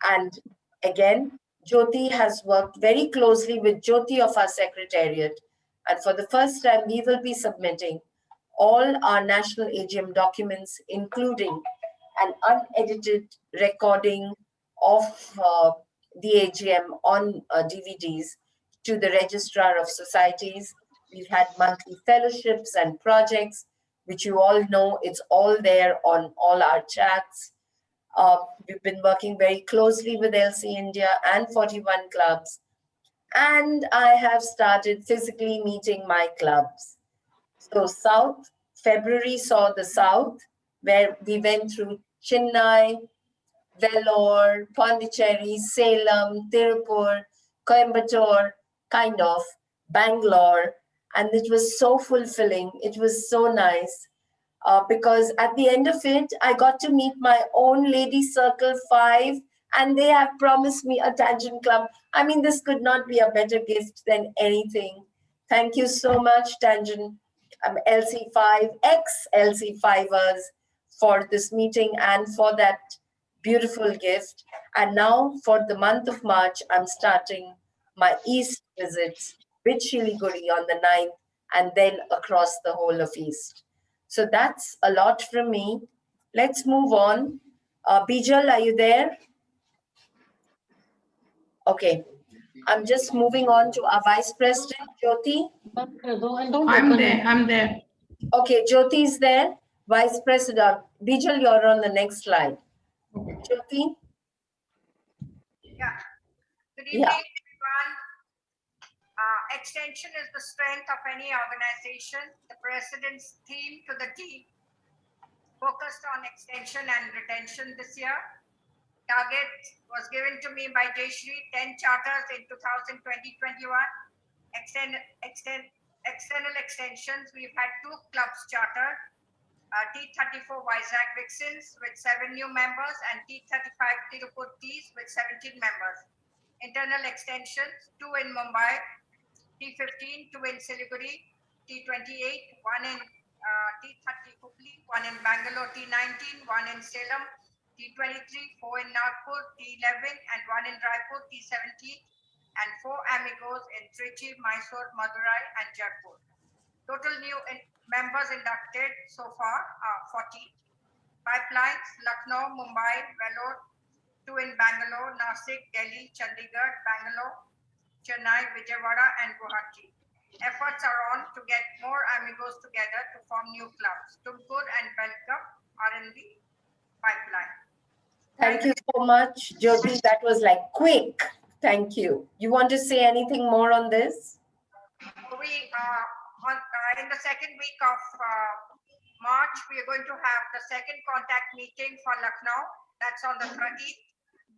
And again, Jyoti has worked very closely with Jyoti of our secretariat. And for the first time, we will be submitting all our national AGM documents, including an unedited recording of the AGM on DVDs to the Registrar of Societies. We've had monthly fellowships and projects, which you all know, it's all there on all our chats. We've been working very closely with LC India and 41 clubs. And I have started physically meeting my clubs. So South, February saw the South, where we went through Chennai, Vellore, Pondicherry, Salem, Tirupur, Coimbatore, kind of, Bangalore. And it was so fulfilling. It was so nice. Because at the end of it, I got to meet my own Ladies Circle 5, and they have promised me a Tangent Club. I mean, this could not be a better gift than anything. Thank you so much, Tangent LC5, ex-LC5ers, for this meeting and for that beautiful gift. And now for the month of March, I'm starting my East visits with Shiliguri on the 9th and then across the whole of East. So that's a lot from me. Let's move on. Bijal, are you there? Okay. I'm just moving on to our Vice President, Jyoti. I'm there. Okay, Jyoti is there. Vice President. Bijal, you're on the next slide. Jyoti? Yeah. Good evening, everyone. Extension is the strength of any organization. The president's theme to the team focused on extension and retention this year. target was given to me by Jayashree, 10 charters in 2020-21. External extensions, we've had 2 clubs chartered, T34 Vizag Vixens with 7 new members and T35 Tirupur Ts with 17 members. Internal extensions, 2 in Mumbai, T15, 2 in Siliguri, T28, 1 in T30 Hubli, 1 in Bangalore, T19, 1 in Salem, T23, 4 in Nagpur, T11, and 1 in Raipur, T17, and 4 amigos in Trichy, Mysore, Madurai, and Jaipur. Total new members inducted so far are 40. Pipelines, Lucknow, Mumbai, Vellore, 2 in Bangalore, Nasik, Delhi, Chandigarh, Bangalore, Chennai, Vijayawada, and Guwahati. Efforts are on to get more amigos together to form new clubs. Tumkur and Belkam are in the pipeline. Thank you so much, Jyoti. That was like quick. Thank you. You want to say anything more on this? We in the second week of March, we are going to have the second contact meeting for Lucknow. That's on the 30th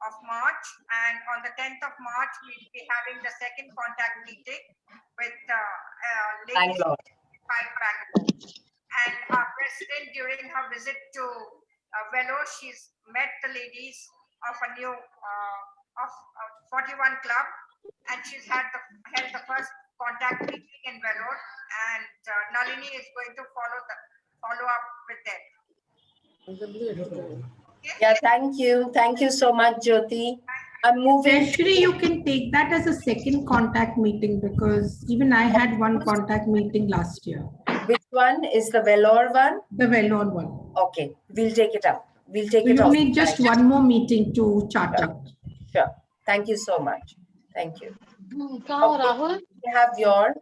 of March. And on the 10th of March, we'll be having the second contact meeting with ladies Bangalore. Bangalore. And our president, during her visit to Vellore, she's met the ladies of a new of 41 club, and she's held the first contact meeting in Vellore, and Nalini is going to follow up with them. Yeah, thank you. Thank you so much, Jyoti. I'm moving. Jayashree, you can take that as a second contact meeting because even I had one contact meeting last year. Which one is the Vellore one? The Vellore one. Okay, we'll take it up. We'll take So it you off. need just one more meeting to charter. Sure. Thank you so much. Thank you. Rahul? You have your.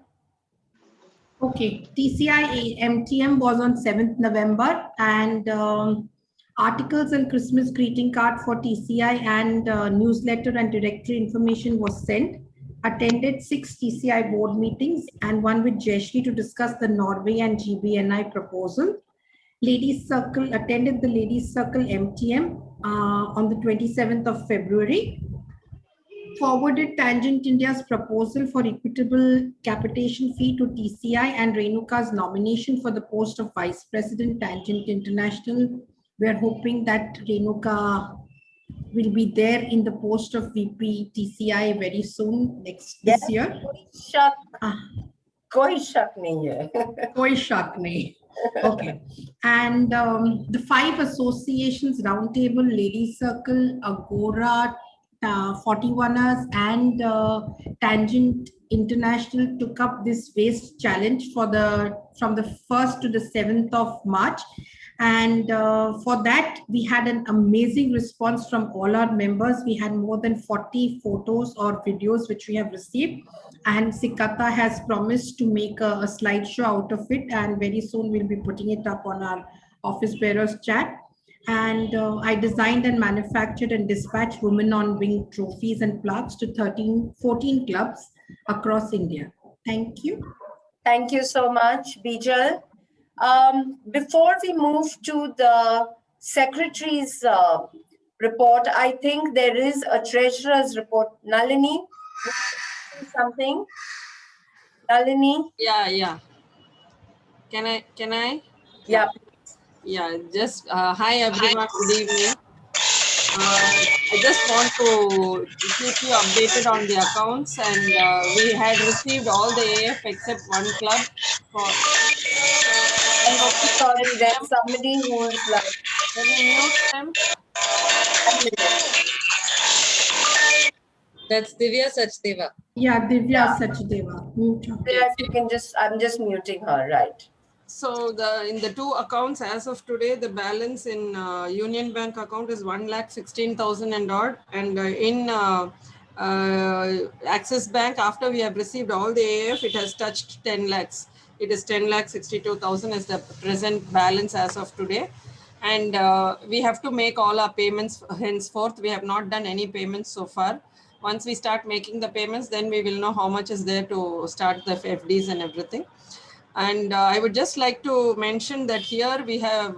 Okay, TCI MTM was on 7th November and articles and Christmas greeting card for TCI and newsletter and directory information was sent. Attended 6 TCI board meetings and one with Jayashree to discuss the Norway and GBNI proposal. Ladies Circle attended the Ladies Circle MTM on the 27th of February. Forwarded Tangent India's proposal for equitable capitation fee to TCI and Renuka's nomination for the post of Vice President Tangent International. We are hoping that Renuka will be there in the post of VP TCI very soon this year. Koi shak nahi hai. Koi shak nahi. Okay. And the 5 associations, Roundtable, Ladies Circle, Agora, 41ers and Tangent International took up this waste challenge from the 1st to the 7th of March. And for that, we had an amazing response from all our members. We had more than 40 photos or videos which we have received. And Sikata has promised to make a slideshow out of it. And very soon we'll be putting it up on our office bearers chat. And I designed and manufactured and dispatched Women on Wing trophies and plaques to 14 clubs across India. Thank you. Thank you so much, Bijal. Before we move to the Secretary's report, I think there is a Treasurer's report. Nalini, something? Nalini? Yeah. Can I? Yeah. Yeah, just hi everyone, good evening. I just want to keep you updated on the accounts, and we had received all the AF except one club. I'm so sorry, there's somebody who's like, can you mute them? That's Divya Sachdeva. Yeah, Divya Sachdeva. If you can I'm just muting her, right? So in the 2 accounts as of today, the balance in Union Bank account is 1,16,000 and odd, and in Axis Bank, after we have received all the AF, it has touched 10 lakhs. It is 10,62,000 is the present balance as of today, and we have to make all our payments henceforth. We have not done any payments so far. Once we start making the payments, then we will know how much is there to start the FDs and everything. And I would just like to mention that here we have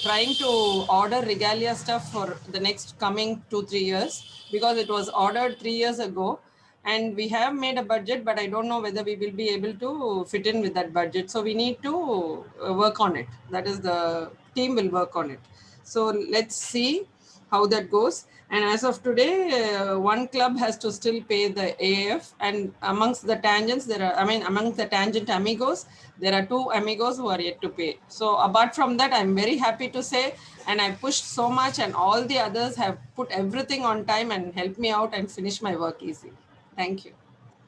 trying to order regalia stuff for the next coming 2-3 years, because it was ordered 3 years ago. And we have made a budget, but I don't know whether we will be able to fit in with that budget. So we need to work on it. That is, the team will work on it. So let's see how that goes. And as of today, one club has to still pay the AF. And amongst the tangents, among the tangent amigos, there are 2 amigos who are yet to pay. So apart from that, I'm very happy to say, and I pushed so much, and all the others have put everything on time and helped me out and finish my work easy. Thank you.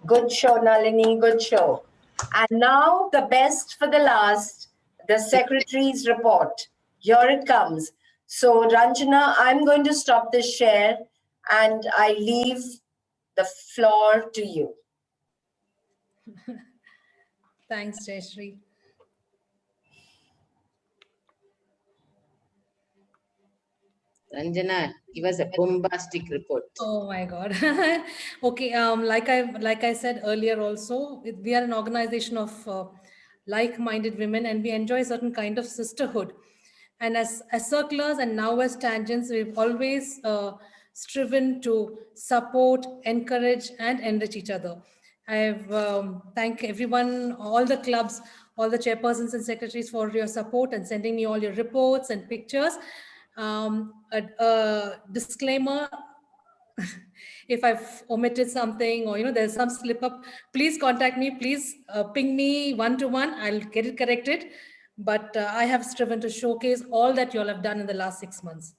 Good show, Nalini, good show. And now the best for the last, the secretary's report. Here it comes. So Ranjana, I'm going to stop this share and I leave the floor to you. Thanks, Jayashree. Ranjana, give us a bombastic report. Oh my God. Okay. Like I said earlier, also we are an organization of like-minded women, and we enjoy a certain kind of sisterhood. And as circulars and now as tangents, we've always striven to support, encourage, and enrich each other. I've thank everyone, all the clubs, all the chairpersons and secretaries for your support and sending me all your reports and pictures. A disclaimer, if I've omitted something or there's some slip up, please contact me. Please ping me one-to-one. I'll get it corrected. But I have striven to showcase all that you all have done in the last 6 months.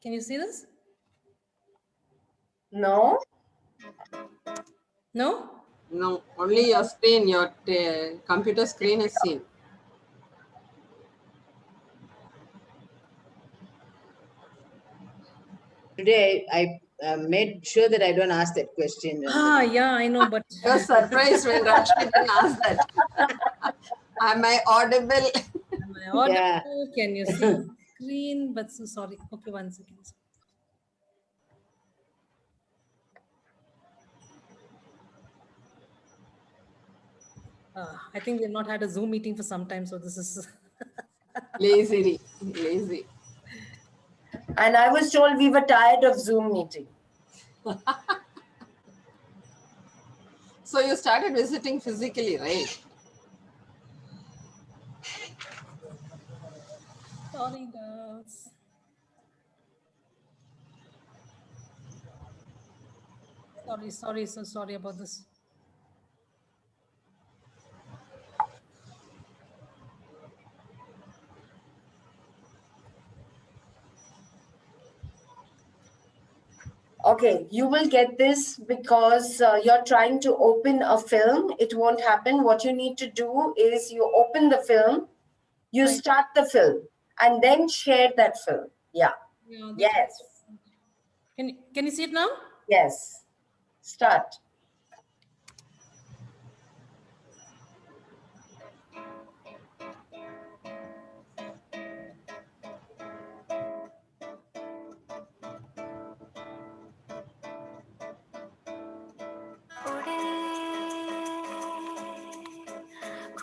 Can you see this? No. No? No, only your screen, your computer screen is seen. Today, I made sure that I don't ask that question. Yeah, I know, but... I was surprised when Lakshmi asked that. Am I audible? Am I audible? Yeah. Can you see the screen? But so sorry. Okay, 1 second. I think they've not had a Zoom meeting for some time, so this is... lazy. And I was told we were tired of Zoom meeting. So you started visiting physically, right? Sorry, girls. Sorry, so sorry about this. Okay, you will get this because you're trying to open a film. It won't happen. What you need to do is you open the film, you start the film, and then share that film. Yeah. Yes. Can you see it now? Yes. Start.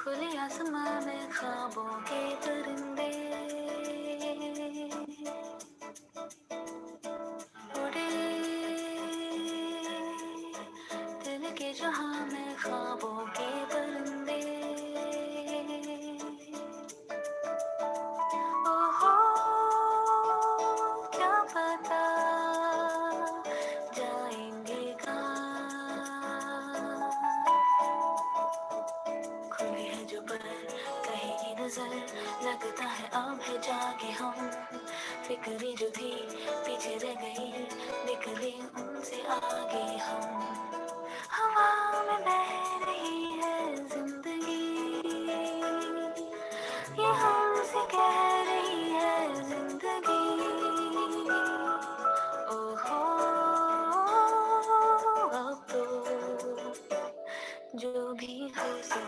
खुले आसमां में ख्वाबों के परिंदे उड़े दिल के जहां में ख्वाबों के परिंदे ओहो क्या पता जाएंगे कहाँ खुली है जो पर कहीं नजर लगता है अब है जाके हम फिक्री जो थी पीछे रह गई निकले उनसे आगे हम हवा में बह रही है जिंदगी ये हमसे कह रही है जिंदगी ओहो अब तो जो भी हो सो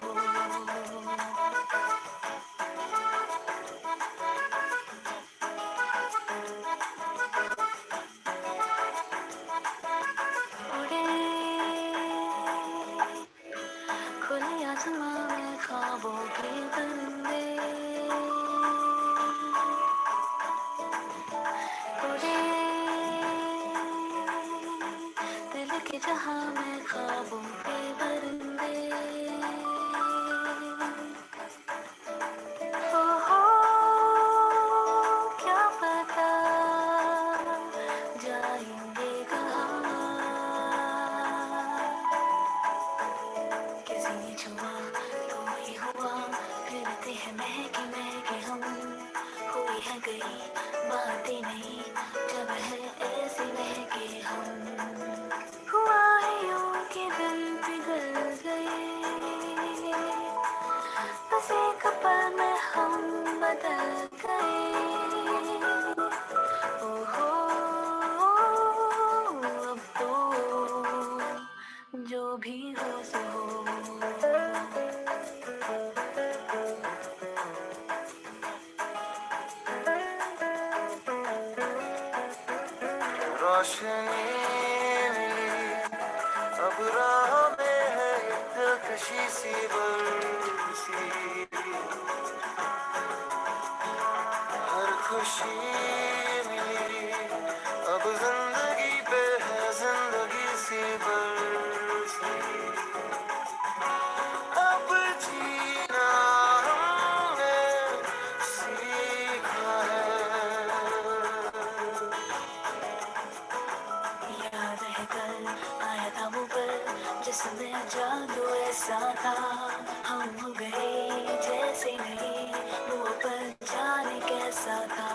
जहां में ख्वाबों के परिंदे हो क्या पता जाएंगे कहाँ किसी ने छुआ तो ही हुआ फिरते हैं महके महके हम हुई है गई बातें नहीं जब है ऐसे महके हम हुआ है यूं कि दिल पिघल गए बस एक पल में हम बदल गए ओहो अब तो जो भी हो सो हो रोशनी अब राह में है एक दिलकशी सी बरसी हर खुशी मिली अब जिंदगी पे है जिंदगी सी बरसी अब जीना हमने सीखा है याद है कल आया था वो पल जिसमें जादू ऐसा था हम हो गए जैसे नहीं वो पल जाने कैसा था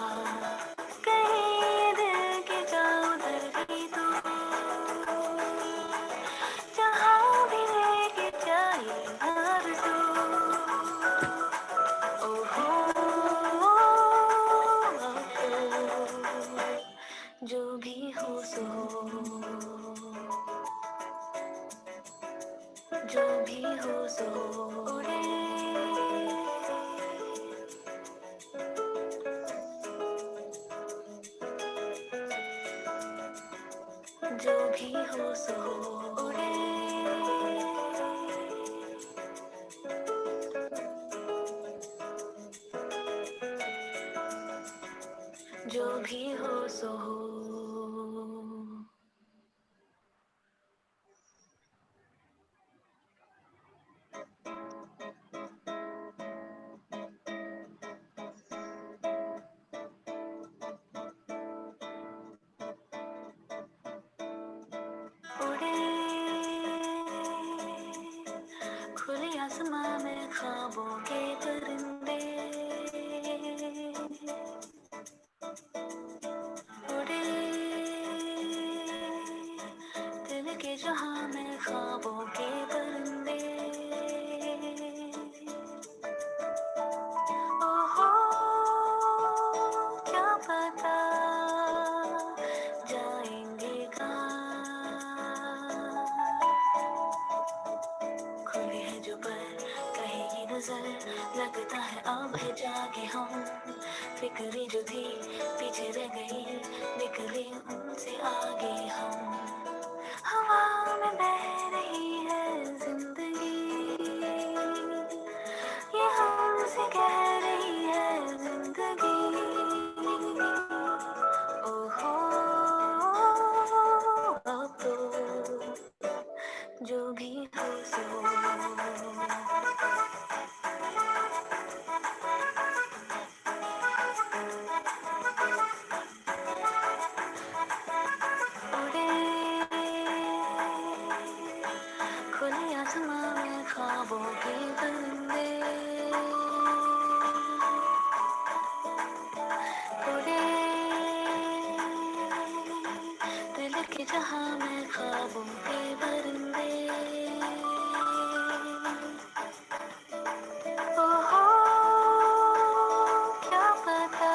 कहीं दिल के जाओ उधर भी तो जहाँ भी लेके जाए हर तो ओहो जो भी हो सो जो भी हो सो उड़े जो भी हो सो उड़े जो भी हो सो हो उड़े खुले आसमां में ख्वाबों के परिंदे उड़े दिल के जहां में ख्वाबों के परिंदे ओहो क्या पता जाएंगे कहाँ खुले हैं जो पर कहेगी नजर लगता है अब है जाके हम फिक्री जो थी पीछे रह गई निकले उनसे आगे हम हवा में बह रही है जिंदगी ये हमसे कह रही है जिंदगी ओहो अब तो जो भी हो सो उड़े खुले आसमां में ख्वाबों के परिंदे उड़े दिल के जहां में ख्वाबों के परिंदे ओहो क्या पता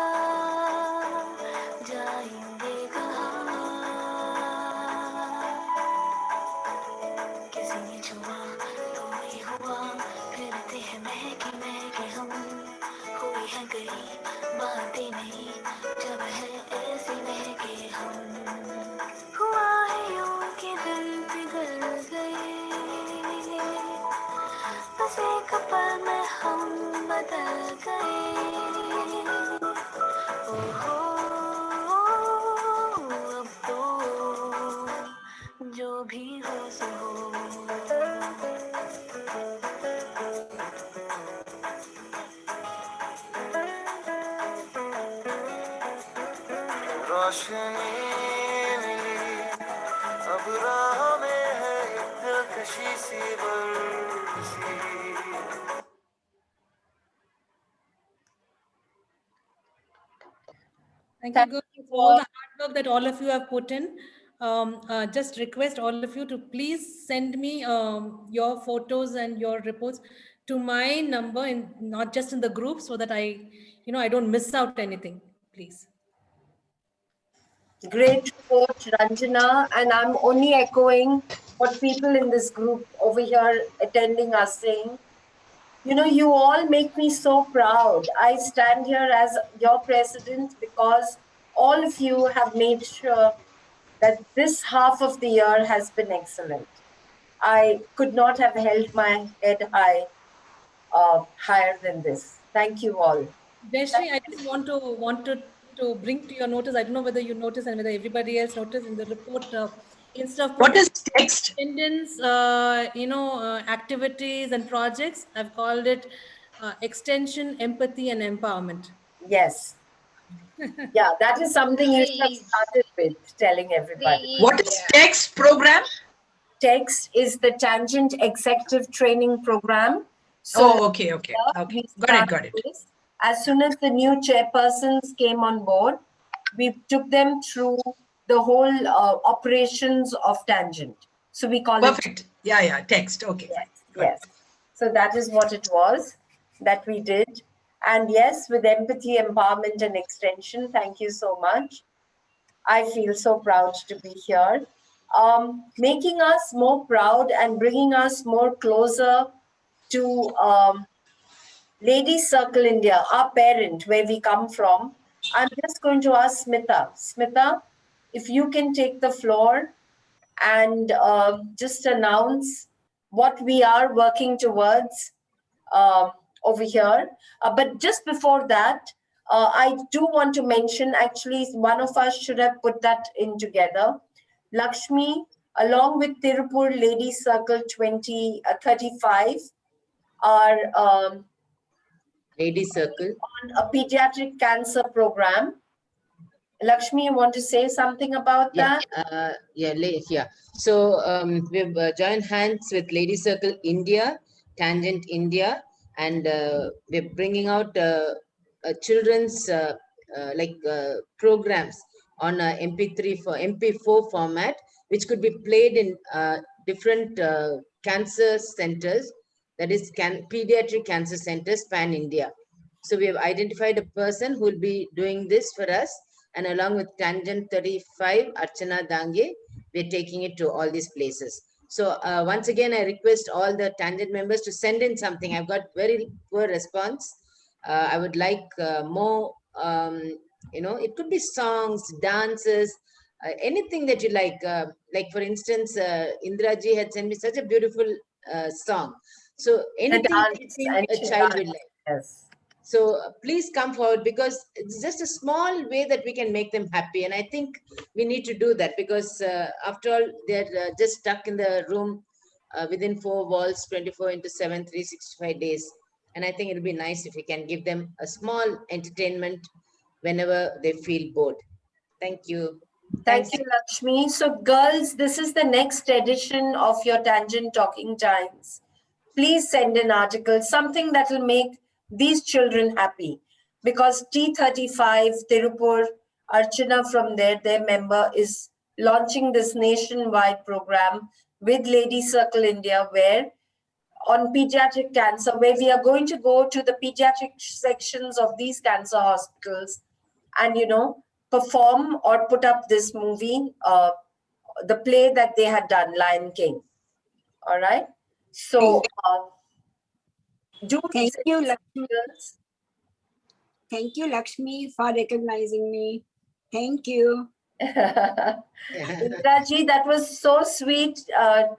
जाएंगे कहाँ किसी ने छुआ तो ही हुआ फिरते हैं महके महके हम हुई है गई बातें नहीं जब है ऐसे महके हम हुआ है यूं कि दिल पिघल गए बस एक पल में हम बदल गए ओहो अब तो जो भी हो रोशनी मिली अब राह में है एक दिलकशी सी बरसी Thank you, girls, for all the hard work that all of you have put in. Just request all of you to please send me your photos and your reports to my number, not just in the group, so that I don't miss out anything, please. Great report, Ranjana, and I'm only echoing what people in this group over here attending are saying. You know, you all make me so proud. I stand here as your president because all of you have made sure that this half of the year has been excellent. I could not have held my head higher than this. Thank you all. Jayashree, I just wanted to bring to your notice. I don't know whether you noticed and whether everybody else noticed in the report. Instead of What putting is text? attendance, activities and projects, I've called it extension, empathy, and empowerment. Yes. Yeah, that is something you should have started with, telling everybody. What is text program? Text is the Tangent Executive Training Program. Okay. We Got it. this. As soon as the new chairpersons came on board, we took them through the whole operations of Tangent. So we call Perfect. it. Yeah, text. Okay. Yes. So that is what it was that we did. And yes, with empathy, empowerment, and extension, thank you so much. I feel so proud to be here. Making us more proud and bringing us more closer to Ladies Circle India, our parent, where we come from. I'm just going to ask Smita. Smita, if you can take the floor and just announce what we are working towards over here. But just before that, I do want to mention, actually, one of us should have put that in together. Lakshmi, along with Tirupur Ladies Circle 35, are Ladies Circle on a pediatric cancer program. Lakshmi, you want to say something about that? Yeah. So we've joined hands with Ladies Circle India, Tangent India, and we're bringing out children's programs on MP4 format, which could be played in different cancer centers, that is pediatric cancer centers pan India. So we have identified a person who will be doing this for us, and along with Tangent 35, Archana Dange, we're taking it to all these places. So once again, I request all the Tangent members to send in something. I've got very poor response. I would like more, it could be songs, dances, anything that you like. Like for instance, Indraji had sent me such a beautiful song. So anything that you think a child will like. Yes. So please come forward, because it's just a small way that we can make them happy. And I think we need to do that, because after all, they're just stuck in the room within 4 walls, 24/7, 365 days. And I think it'll be nice if we can give them a small entertainment whenever they feel bored. Thank you. Thank you, Lakshmi. So girls, this is the next edition of your Tangent Talking Times. Please send an article, something that will make these children happy, because T35 Tirupur, Archana from there, their member, is launching this nationwide program with Ladies Circle India, where on pediatric cancer, where we are going to go to the pediatric sections of these cancer hospitals and, perform or put up this movie, the play that they had done, Lion King. All right. So, Thank you, Lakshmi. Thank you, Lakshmi, for recognizing me. Thank you. Indraji, that was so sweet.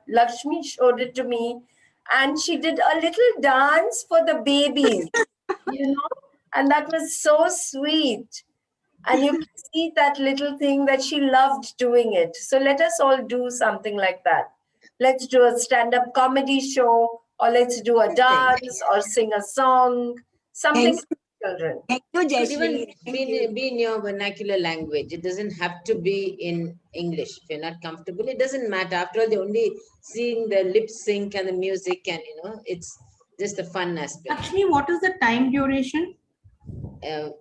Lakshmi showed it to me, and she did a little dance for the babies, and that was so sweet. And you can see that little thing that she loved doing it. So let us all do something like that. Let's do a stand-up comedy show, or let's do a dance or sing a song, something children. Thank you, Could even Jayashree. Thank you. be in your vernacular language. It doesn't have to be in English. If you're not comfortable, it doesn't matter. After all, they're only seeing the lip sync and the music, and it's just a fun aspect. Lakshmi, what is the time duration?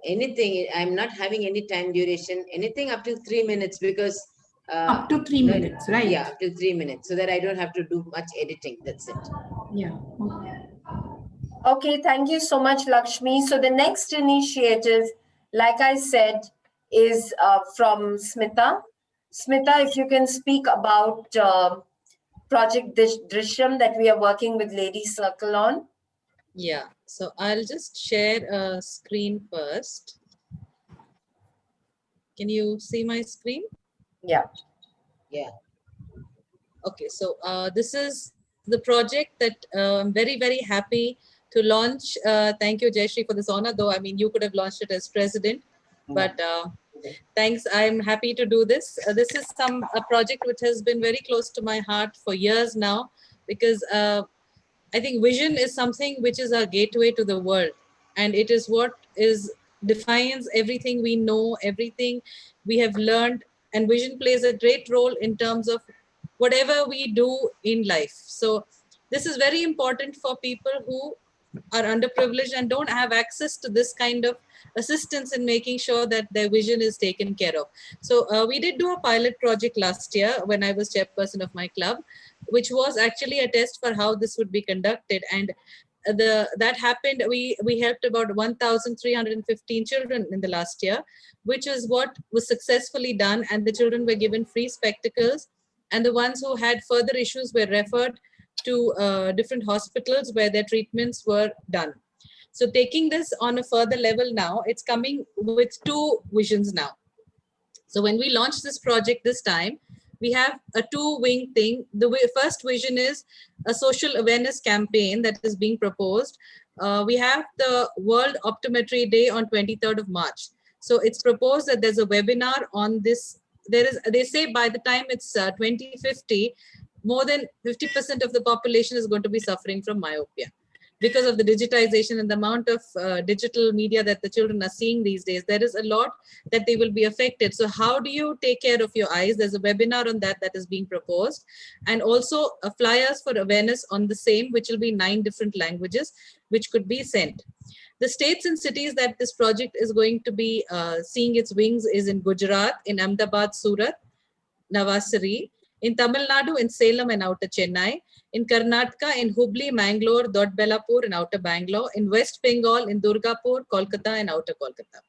Anything. I'm not having any time duration. Anything up to 3 minutes, because up to 3 minutes, right? Yeah, up to 3 minutes, so that I don't have to do much editing. That's it. Yeah. Okay, thank you so much, Lakshmi. So the next initiative, like I said, is from Smita. Smita, if you can speak about Project Drishyam that we are working with Lady Circle on. Yeah, so I'll just share a screen first. Can you see my screen? Yeah. Yeah. Okay, so this is the project that I'm very, very happy to launch. Thank you, Jayashree, for this honor, though. I mean, you could have launched it as president, but thanks. I'm happy to do this. This is a project which has been very close to my heart for years now, because I think vision is something which is our gateway to the world, and it is what defines everything we know, everything we have learned, and vision plays a great role in terms of whatever we do in life. So this is very important for people who are underprivileged and don't have access to this kind of assistance in making sure that their vision is taken care of. So we did do a pilot project last year when I was chairperson of my club, which was actually a test for how this would be conducted. And that happened. We helped about 1,315 children in the last year, which is what was successfully done. And the children were given free spectacles, and the ones who had further issues were referred to different hospitals where their treatments were done. So taking this on a further level now, it's coming with two visions now. So when we launched this project this time, we have a two-wing thing. The first vision is a social awareness campaign that is being proposed. We have the World Optometry Day on 23rd of March. So it's proposed that there's a webinar on this. They say by the time it's 2050, more than 50% of the population is going to be suffering from myopia because of the digitization and the amount of digital media that the children are seeing these days. There is a lot that they will be affected. So how do you take care of your eyes? There's a webinar on that is being proposed, and also flyers for awareness on the same, which will be 9 different languages, which could be sent. The states and cities that this project is going to be seeing its wings is in Gujarat, in Ahmedabad, Surat, Navasari, in Tamil Nadu, in Salem and Outer Chennai, in Karnataka, in Hubli, Mangalore, Doddaballapur and Outer Bangalore, in West Bengal, in Durgapur, Kolkata and Outer Kolkata.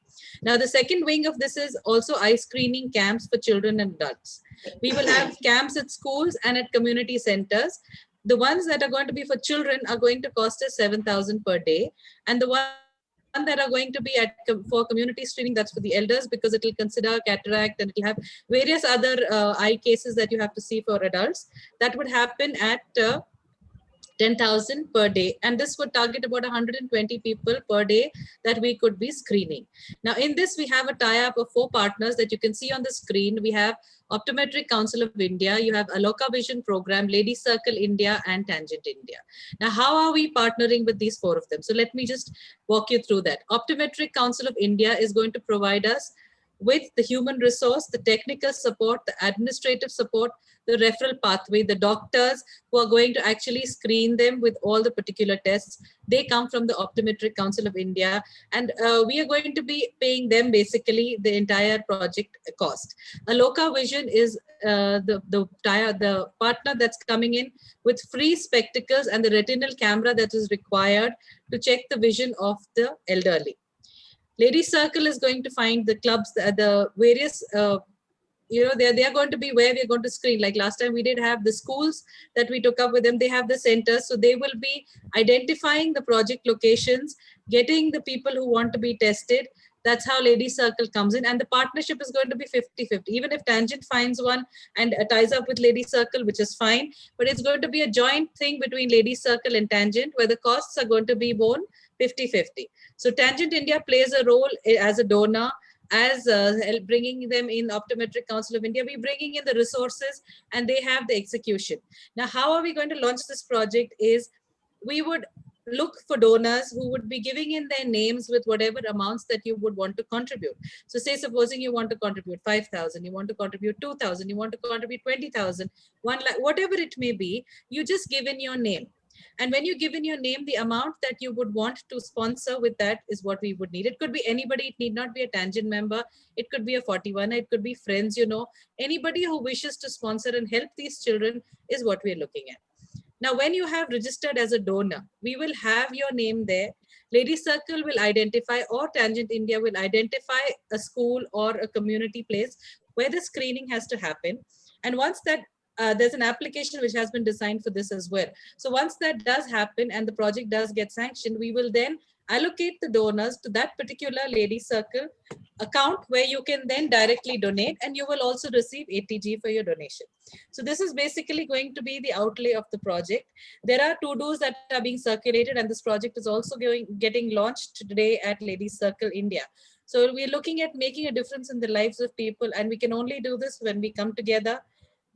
Now, the second wing of this is also eye screening camps for children and adults. We will have camps at schools and at community centers. The ones that are going to be for children are going to cost us 7,000 per day, and the one that are going to be for community screening, that's for the elders, because it will consider cataract and it will have various other eye cases that you have to see for adults. That would happen at 10,000 per day, and this would target about 120 people per day that we could be screening. Now in this we have a tie-up of 4 partners that you can see on the screen. We have Optometric Council of India, you have Aloka Vision Program, Lady Circle India and Tangent India. Now how are we partnering with these 4 of them? So let me just walk you through that. Optometric Council of India is going to provide us with the human resource, the technical support, the administrative support, the referral pathway, the doctors who are going to actually screen them with all the particular tests. They come from the Optometric Council of India, and we are going to be paying them basically the entire project cost. Aloka Vision is the partner that's coming in with free spectacles and the retinal camera that is required to check the vision of the elderly. Lady Circle is going to find the clubs, the various, they're going to be where we're going to screen. Like last time we did have the schools that we took up with them, they have the centers. So they will be identifying the project locations, getting the people who want to be tested. That's how Lady Circle comes in. And the partnership is going to be 50-50. Even if Tangent finds one and ties up with Lady Circle, which is fine, but it's going to be a joint thing between Lady Circle and Tangent, where the costs are going to be borne 50-50. So Tangent India plays a role as a donor, as bringing them in. Optometric Council of India, we're bringing in the resources and they have the execution. Now, how are we going to launch this project is we would look for donors who would be giving in their names with whatever amounts that you would want to contribute. So say, supposing you want to contribute 5,000, you want to contribute 2,000, you want to contribute 20,000, 1 lakh, whatever it may be, you just give in your name. And when you give in your name, the amount that you would want to sponsor with that is what we would need. It could be anybody. It need not be a Tangent member. It could be a 41. It could be friends, you know. Anybody who wishes to sponsor and help these children is what we're looking at. Now, when you have registered as a donor, we will have your name there. Lady Circle will identify, or Tangent India will identify a school or a community place where the screening has to happen. And once that there's an application which has been designed for this as well. So once that does happen and the project does get sanctioned, we will then allocate the donors to that particular Lady Circle account where you can then directly donate, and you will also receive ATG for your donation. So this is basically going to be the outlay of the project. There are to-dos that are being circulated, and this project is also getting launched today at Lady Circle India. So we're looking at making a difference in the lives of people, and we can only do this when we come together.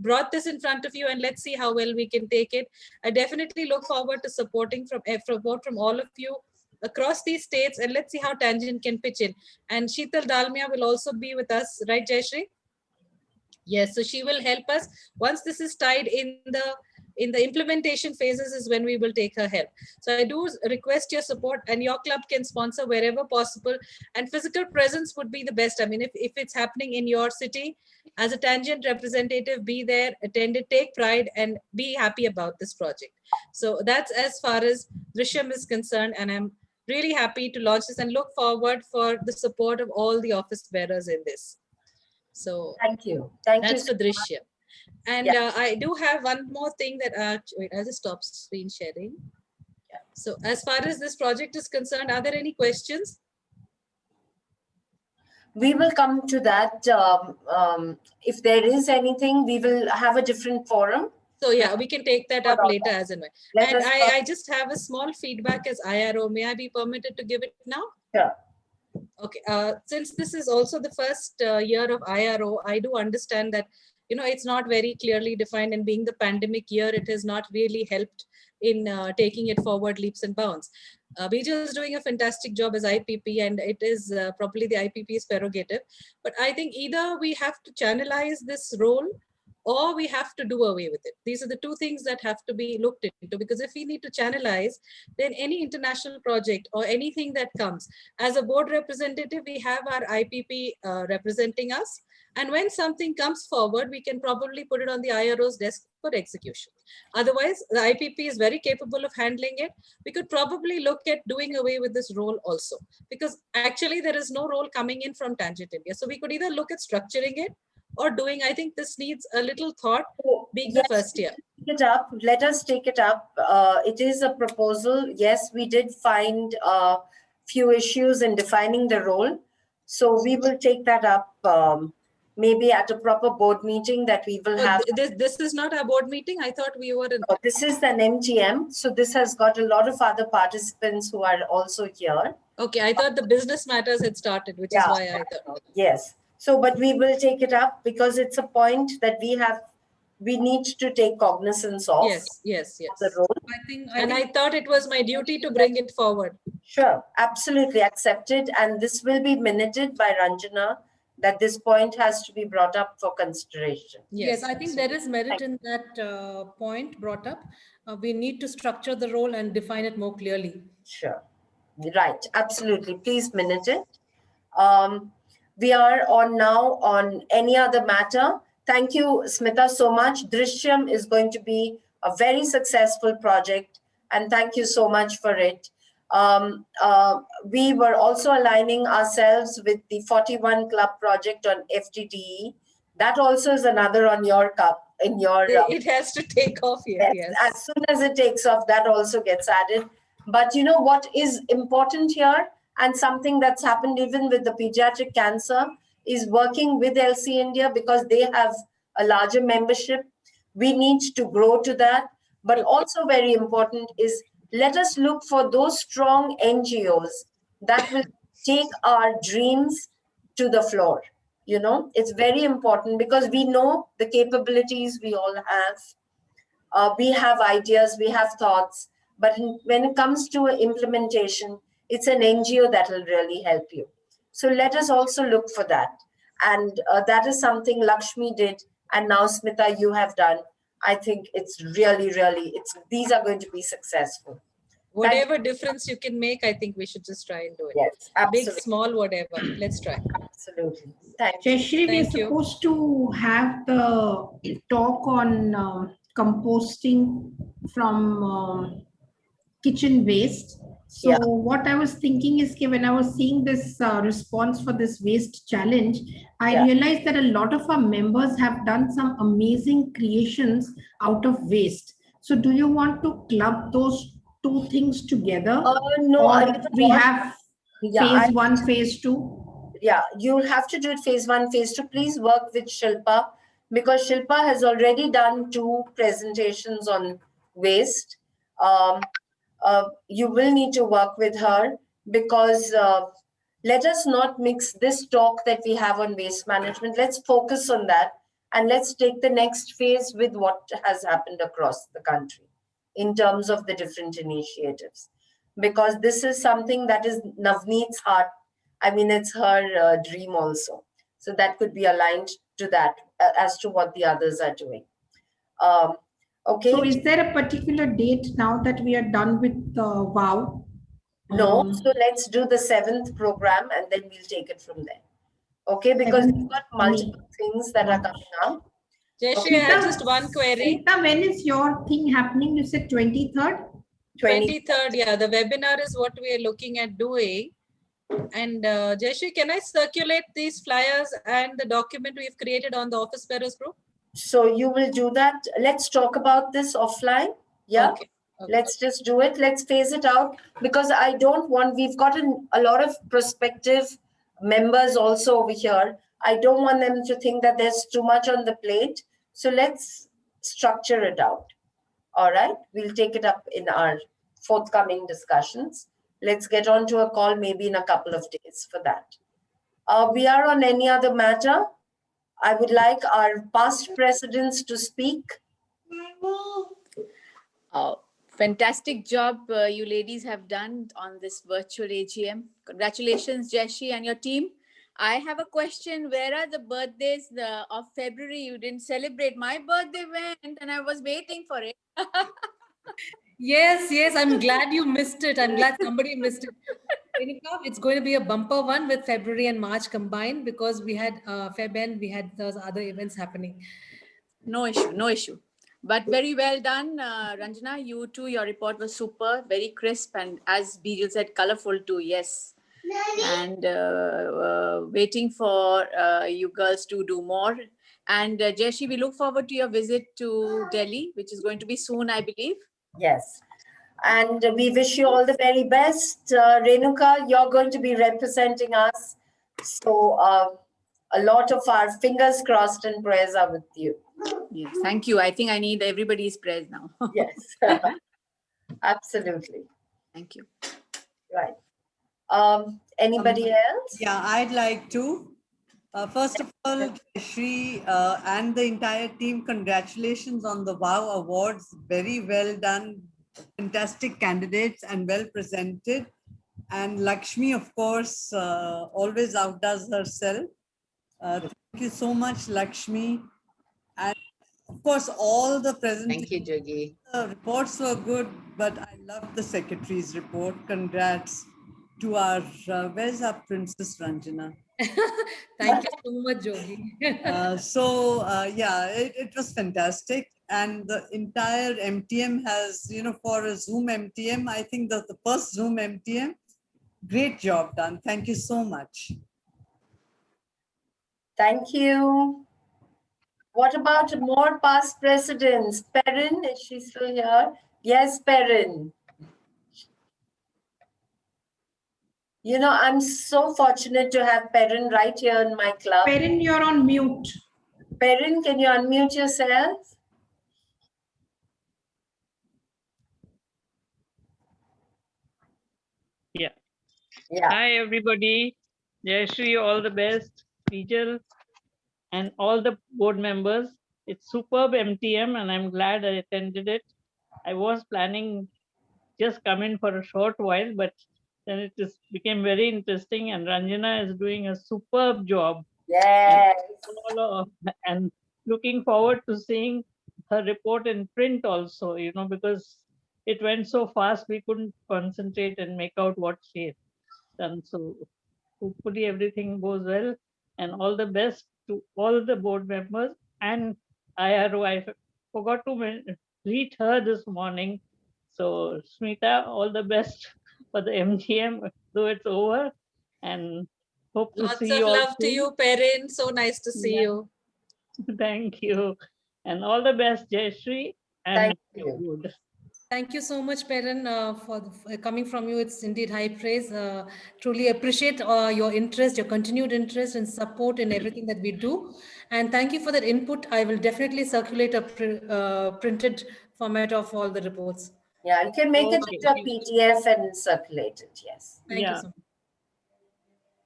Brought this in front of you, and let's see how well we can take it. I definitely look forward to supporting from all of you across these states, and let's see how Tangent can pitch in. And Sheetal Dalmia will also be with us, right, Jayashree? Yes, so she will help us. Once this is tied in the implementation phases is when we will take her help. So I do request your support, and your club can sponsor wherever possible, and physical presence would be the best. I mean, if it's happening in your city, as a Tangent representative, be there, attend it, take pride, and be happy about this project. So that's as far as Drishyam is concerned, and I'm really happy to launch this and look forward for the support of all the office bearers in this. So thank you. That's for Drishyam. And I do have one more thing that, wait, I'll just stop screen sharing. Yeah. So as far as this project is concerned, are there any questions? We will come to that. If there is anything, we will have a different forum. So yeah, we can take that up later as and when. And I just have a small feedback as IRO. May I be permitted to give it now? Sure. Okay. Since this is also the first year of IRO, I do understand that, you know, it's not very clearly defined, and being the pandemic year, it has not really helped in taking it forward leaps and bounds. BJ is doing a fantastic job as IPP, and it is probably the IPP's prerogative. But I think either we have to channelize this role, or we have to do away with it. These are the two things that have to be looked into, because if we need to channelize, then any international project or anything that comes, as a board representative, we have our IPP representing us. And when something comes forward, we can probably put it on the IRO's desk for execution. Otherwise, the IPP is very capable of handling it. We could probably look at doing away with this role also, because actually there is no role coming in from Tangent India. So we could either look at structuring it or doing, I think this needs a little thought, being the first year. Take it up. Let us take it up. It is a proposal. Yes, we did find a few issues in defining the role. So we will take that up maybe at a proper board meeting that we will have. This is not a board meeting. I thought we were in. This is an MTM. So this has got a lot of other participants who are also here. Okay, I thought the business matters had started, which is why I thought. Yes. So, but we will take it up because it's a point that we need to take cognizance of. Yes. The role. I thought it was my duty to bring it forward. Sure, absolutely accepted. And this will be minuted by Ranjana, that this point has to be brought up for consideration. Yes, I think there is merit in that point brought up. We need to structure the role and define it more clearly. Sure. Right, absolutely. Please minute it. We are now on any other matter. Thank you, Smita, so much. Drishyam is going to be a very successful project, and thank you so much for it. We were also aligning ourselves with the 41 Club project on FTDE. That also is another on your cup. It has to take off here. Yes. As soon as it takes off, that also gets added. But you know what is important here, and something that's happened even with the pediatric cancer, is working with LC India, because they have a larger membership. We need to grow to that. But also very important is, let us look for those strong NGOs that will take our dreams to the floor. You know, it's very important, because we know the capabilities we all have. We have ideas, we have thoughts, But when it comes to implementation, it's an NGO that will really help you. So let us also look for that. And that is something Lakshmi did. And now, Smita, you have done. I think it's really, these are going to be successful. Whatever difference you can make, I think we should just try and do it. Yes, absolutely. Big, small, whatever. Let's try. Absolutely. Thank you. Jayashree, we're Thank you. supposed to have the talk on composting from kitchen waste. So what I was thinking is, when I was seeing this response for this waste challenge, I realized that a lot of our members have done some amazing creations out of waste. So do you want to club those two things together? No, or we have phase 1, phase 2? Yeah, you'll have to do it phase 1, phase 2. Please work with Shilpa, because Shilpa has already done 2 presentations on waste. You will need to work with her, because let us not mix this talk that we have on waste management. Let's focus on that, and let's take the next phase with what has happened across the country in terms of the different initiatives, because this is something that is Navneet's heart. I mean, it's her dream also. So that could be aligned to that as to what the others are doing. Okay. So is there a particular date now that we are done with WOW? No, so let's do the 7th program and then we'll take it from there. Okay, because we've got multiple things that are coming up. Jayashree, I have just one query. Smita, when is your thing happening? You said 23rd? 23rd, yeah. The webinar is what we are looking at doing. And Jayashree, can I circulate these flyers and the document we've created on the Office Bearers group? So you will do that. Let's talk about this offline. Yeah. Okay. Let's just do it. Let's phase it out, because I don't want, we've got a lot of prospective members also over here. I don't want them to think that there's too much on the plate. So let's structure it out. All right. We'll take it up in our forthcoming discussions. Let's get on to a call maybe in a couple of days for that. We are on any other matter. I would like our past presidents to speak. Fantastic job you ladies have done on this virtual AGM. Congratulations, Jayashree and your team. I have a question. Where are the birthdays of February? You didn't celebrate. My birthday went and I was waiting for it. Yes, I'm glad you missed it. I'm glad somebody missed it. It's going to be a bumper one with February and March combined, because we had Feb and we had those other events happening. No issue, no issue. But very well done, Ranjana. You too, your report was super, very crisp, and as Bijal said, colorful too, yes. And waiting for you girls to do more. And Jayashree, we look forward to your visit to Delhi, which is going to be soon, I believe. Yes. And we wish you all the very best. Renuka, you're going to be representing us. So a lot of our fingers crossed and prayers are with you. Yes, thank you. I think I need everybody's prayers now. Yes, absolutely. Thank you. Right. Anybody else? Yeah, I'd like to. First of all, Shri and the entire team, congratulations on the WOW Awards. Very well done. Fantastic candidates and well presented. And Lakshmi, of course, always outdoes herself. Thank you so much, Lakshmi. And of course, all the presentations. Thank you, Jogi. The reports were good, but I love the secretary's report. Congrats to our, where's our Princess Ranjana? Thank you so much, Jogi. Yeah, it was fantastic. And the entire MTM has, for a Zoom MTM, I think that the first Zoom MTM, great job done. Thank you so much. Thank you. What about more past presidents? Perrin, is she still here? Yes, Perrin. You know, I'm so fortunate to have Perrin right here in my club. Perrin, you're on mute. Perrin, can you unmute yourself? Yeah. Yeah. Hi, everybody. Jayashree, all the best. Bijal and all the board members. It's superb MTM and I'm glad I attended it. I was planning just come in for a short while, but then it just became very interesting, and Ranjana is doing a superb job. Yes. And looking forward to seeing her report in print also, because it went so fast we couldn't concentrate and make out what she had done. So hopefully everything goes well, and all the best to all the board members and IRO. I forgot to greet her this morning. So Smita, all the best for the MTM, though it's over, and hope to Lots see of you all love to soon. you, Perrin. So nice to see you. Thank you. And all the best, Jayashree. And Thank you. Thank you so much, Perrin, for coming from you. It's indeed high praise. Truly appreciate your interest, your continued interest and support in everything that we do. And thank you for that input. I will definitely circulate a printed format of all the reports. Yeah, you can make it into a PDF and circulate it. Yes. Thank you so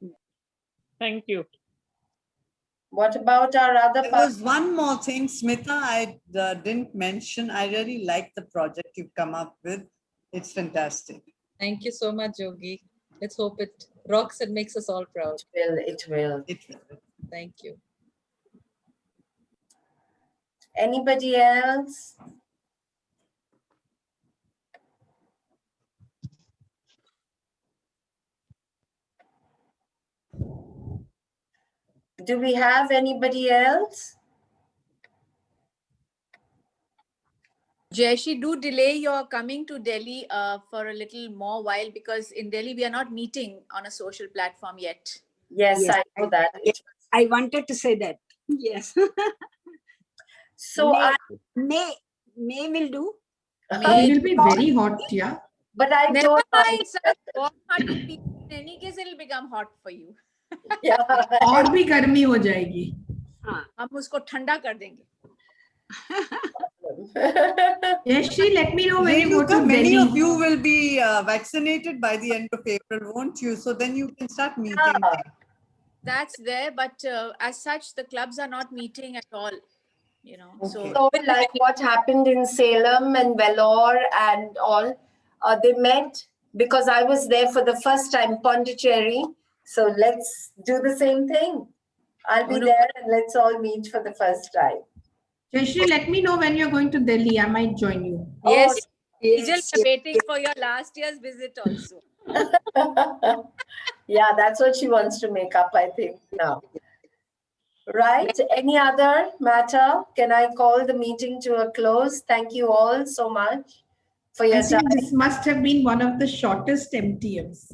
much. Thank you. What about our other? There was one more thing, Smita, I didn't mention. I really like the project you've come up with. It's fantastic. Thank you so much, Yogi. Let's hope it rocks and makes us all proud. It will. Thank you. Anybody else? Do we have anybody else? Jayashree, do delay your coming to Delhi for a little more while, because in Delhi we are not meeting on a social platform yet. Yes, I know that. I wanted to say that. Yes. So May will do. It will be very hot, yeah. But I Never don't mind, sir. In any case, it will become hot for you. और भी गर्मी हो जाएगी. हम उसको ठंडा कर देंगे. Jayashree, let me know when you go to Renuka, many Delhi. of you will be vaccinated by the end of April, won't you? So then you can start meeting. That's there, but as such, the clubs are not meeting at all. So like what happened in Salem and Vellore and all, they met because I was there for the first time, Pondicherry. So let's do the same thing. I'll be there and let's all meet for the first time. Jayashree, let me know when you're going to Delhi. I might join you. Yes, we're waiting for your last year's visit also. Yeah, that's what she wants to make up, I think, now. Right. Any other matter? Can I call the meeting to a close? Thank you all so much for your I think time. this must have been one of the shortest MTMs.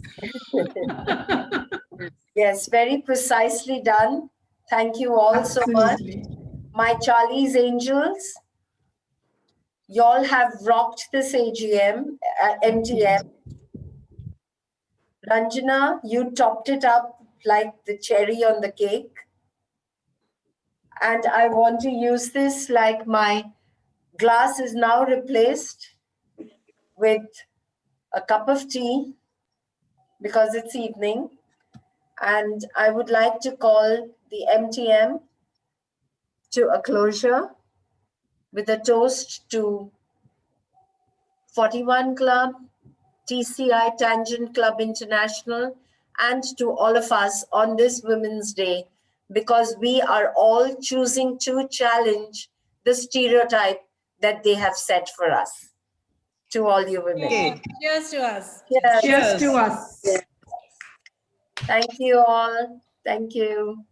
Yes, very precisely done. Thank you all so much. My Charlie's Angels, y'all have rocked this AGM, MTM. Ranjana, you topped it up like the cherry on the cake. And I want to use this like my glass is now replaced with a cup of tea because it's evening. And I would like to call the MTM to a closure with a toast to 41 Club, TCI Tangent Club International, and to all of us on this Women's Day, because we are all choosing to challenge the stereotype that they have set for us. To all you women. Okay. Cheers to us. Cheers. Cheers to us. Thank you all. Thank you.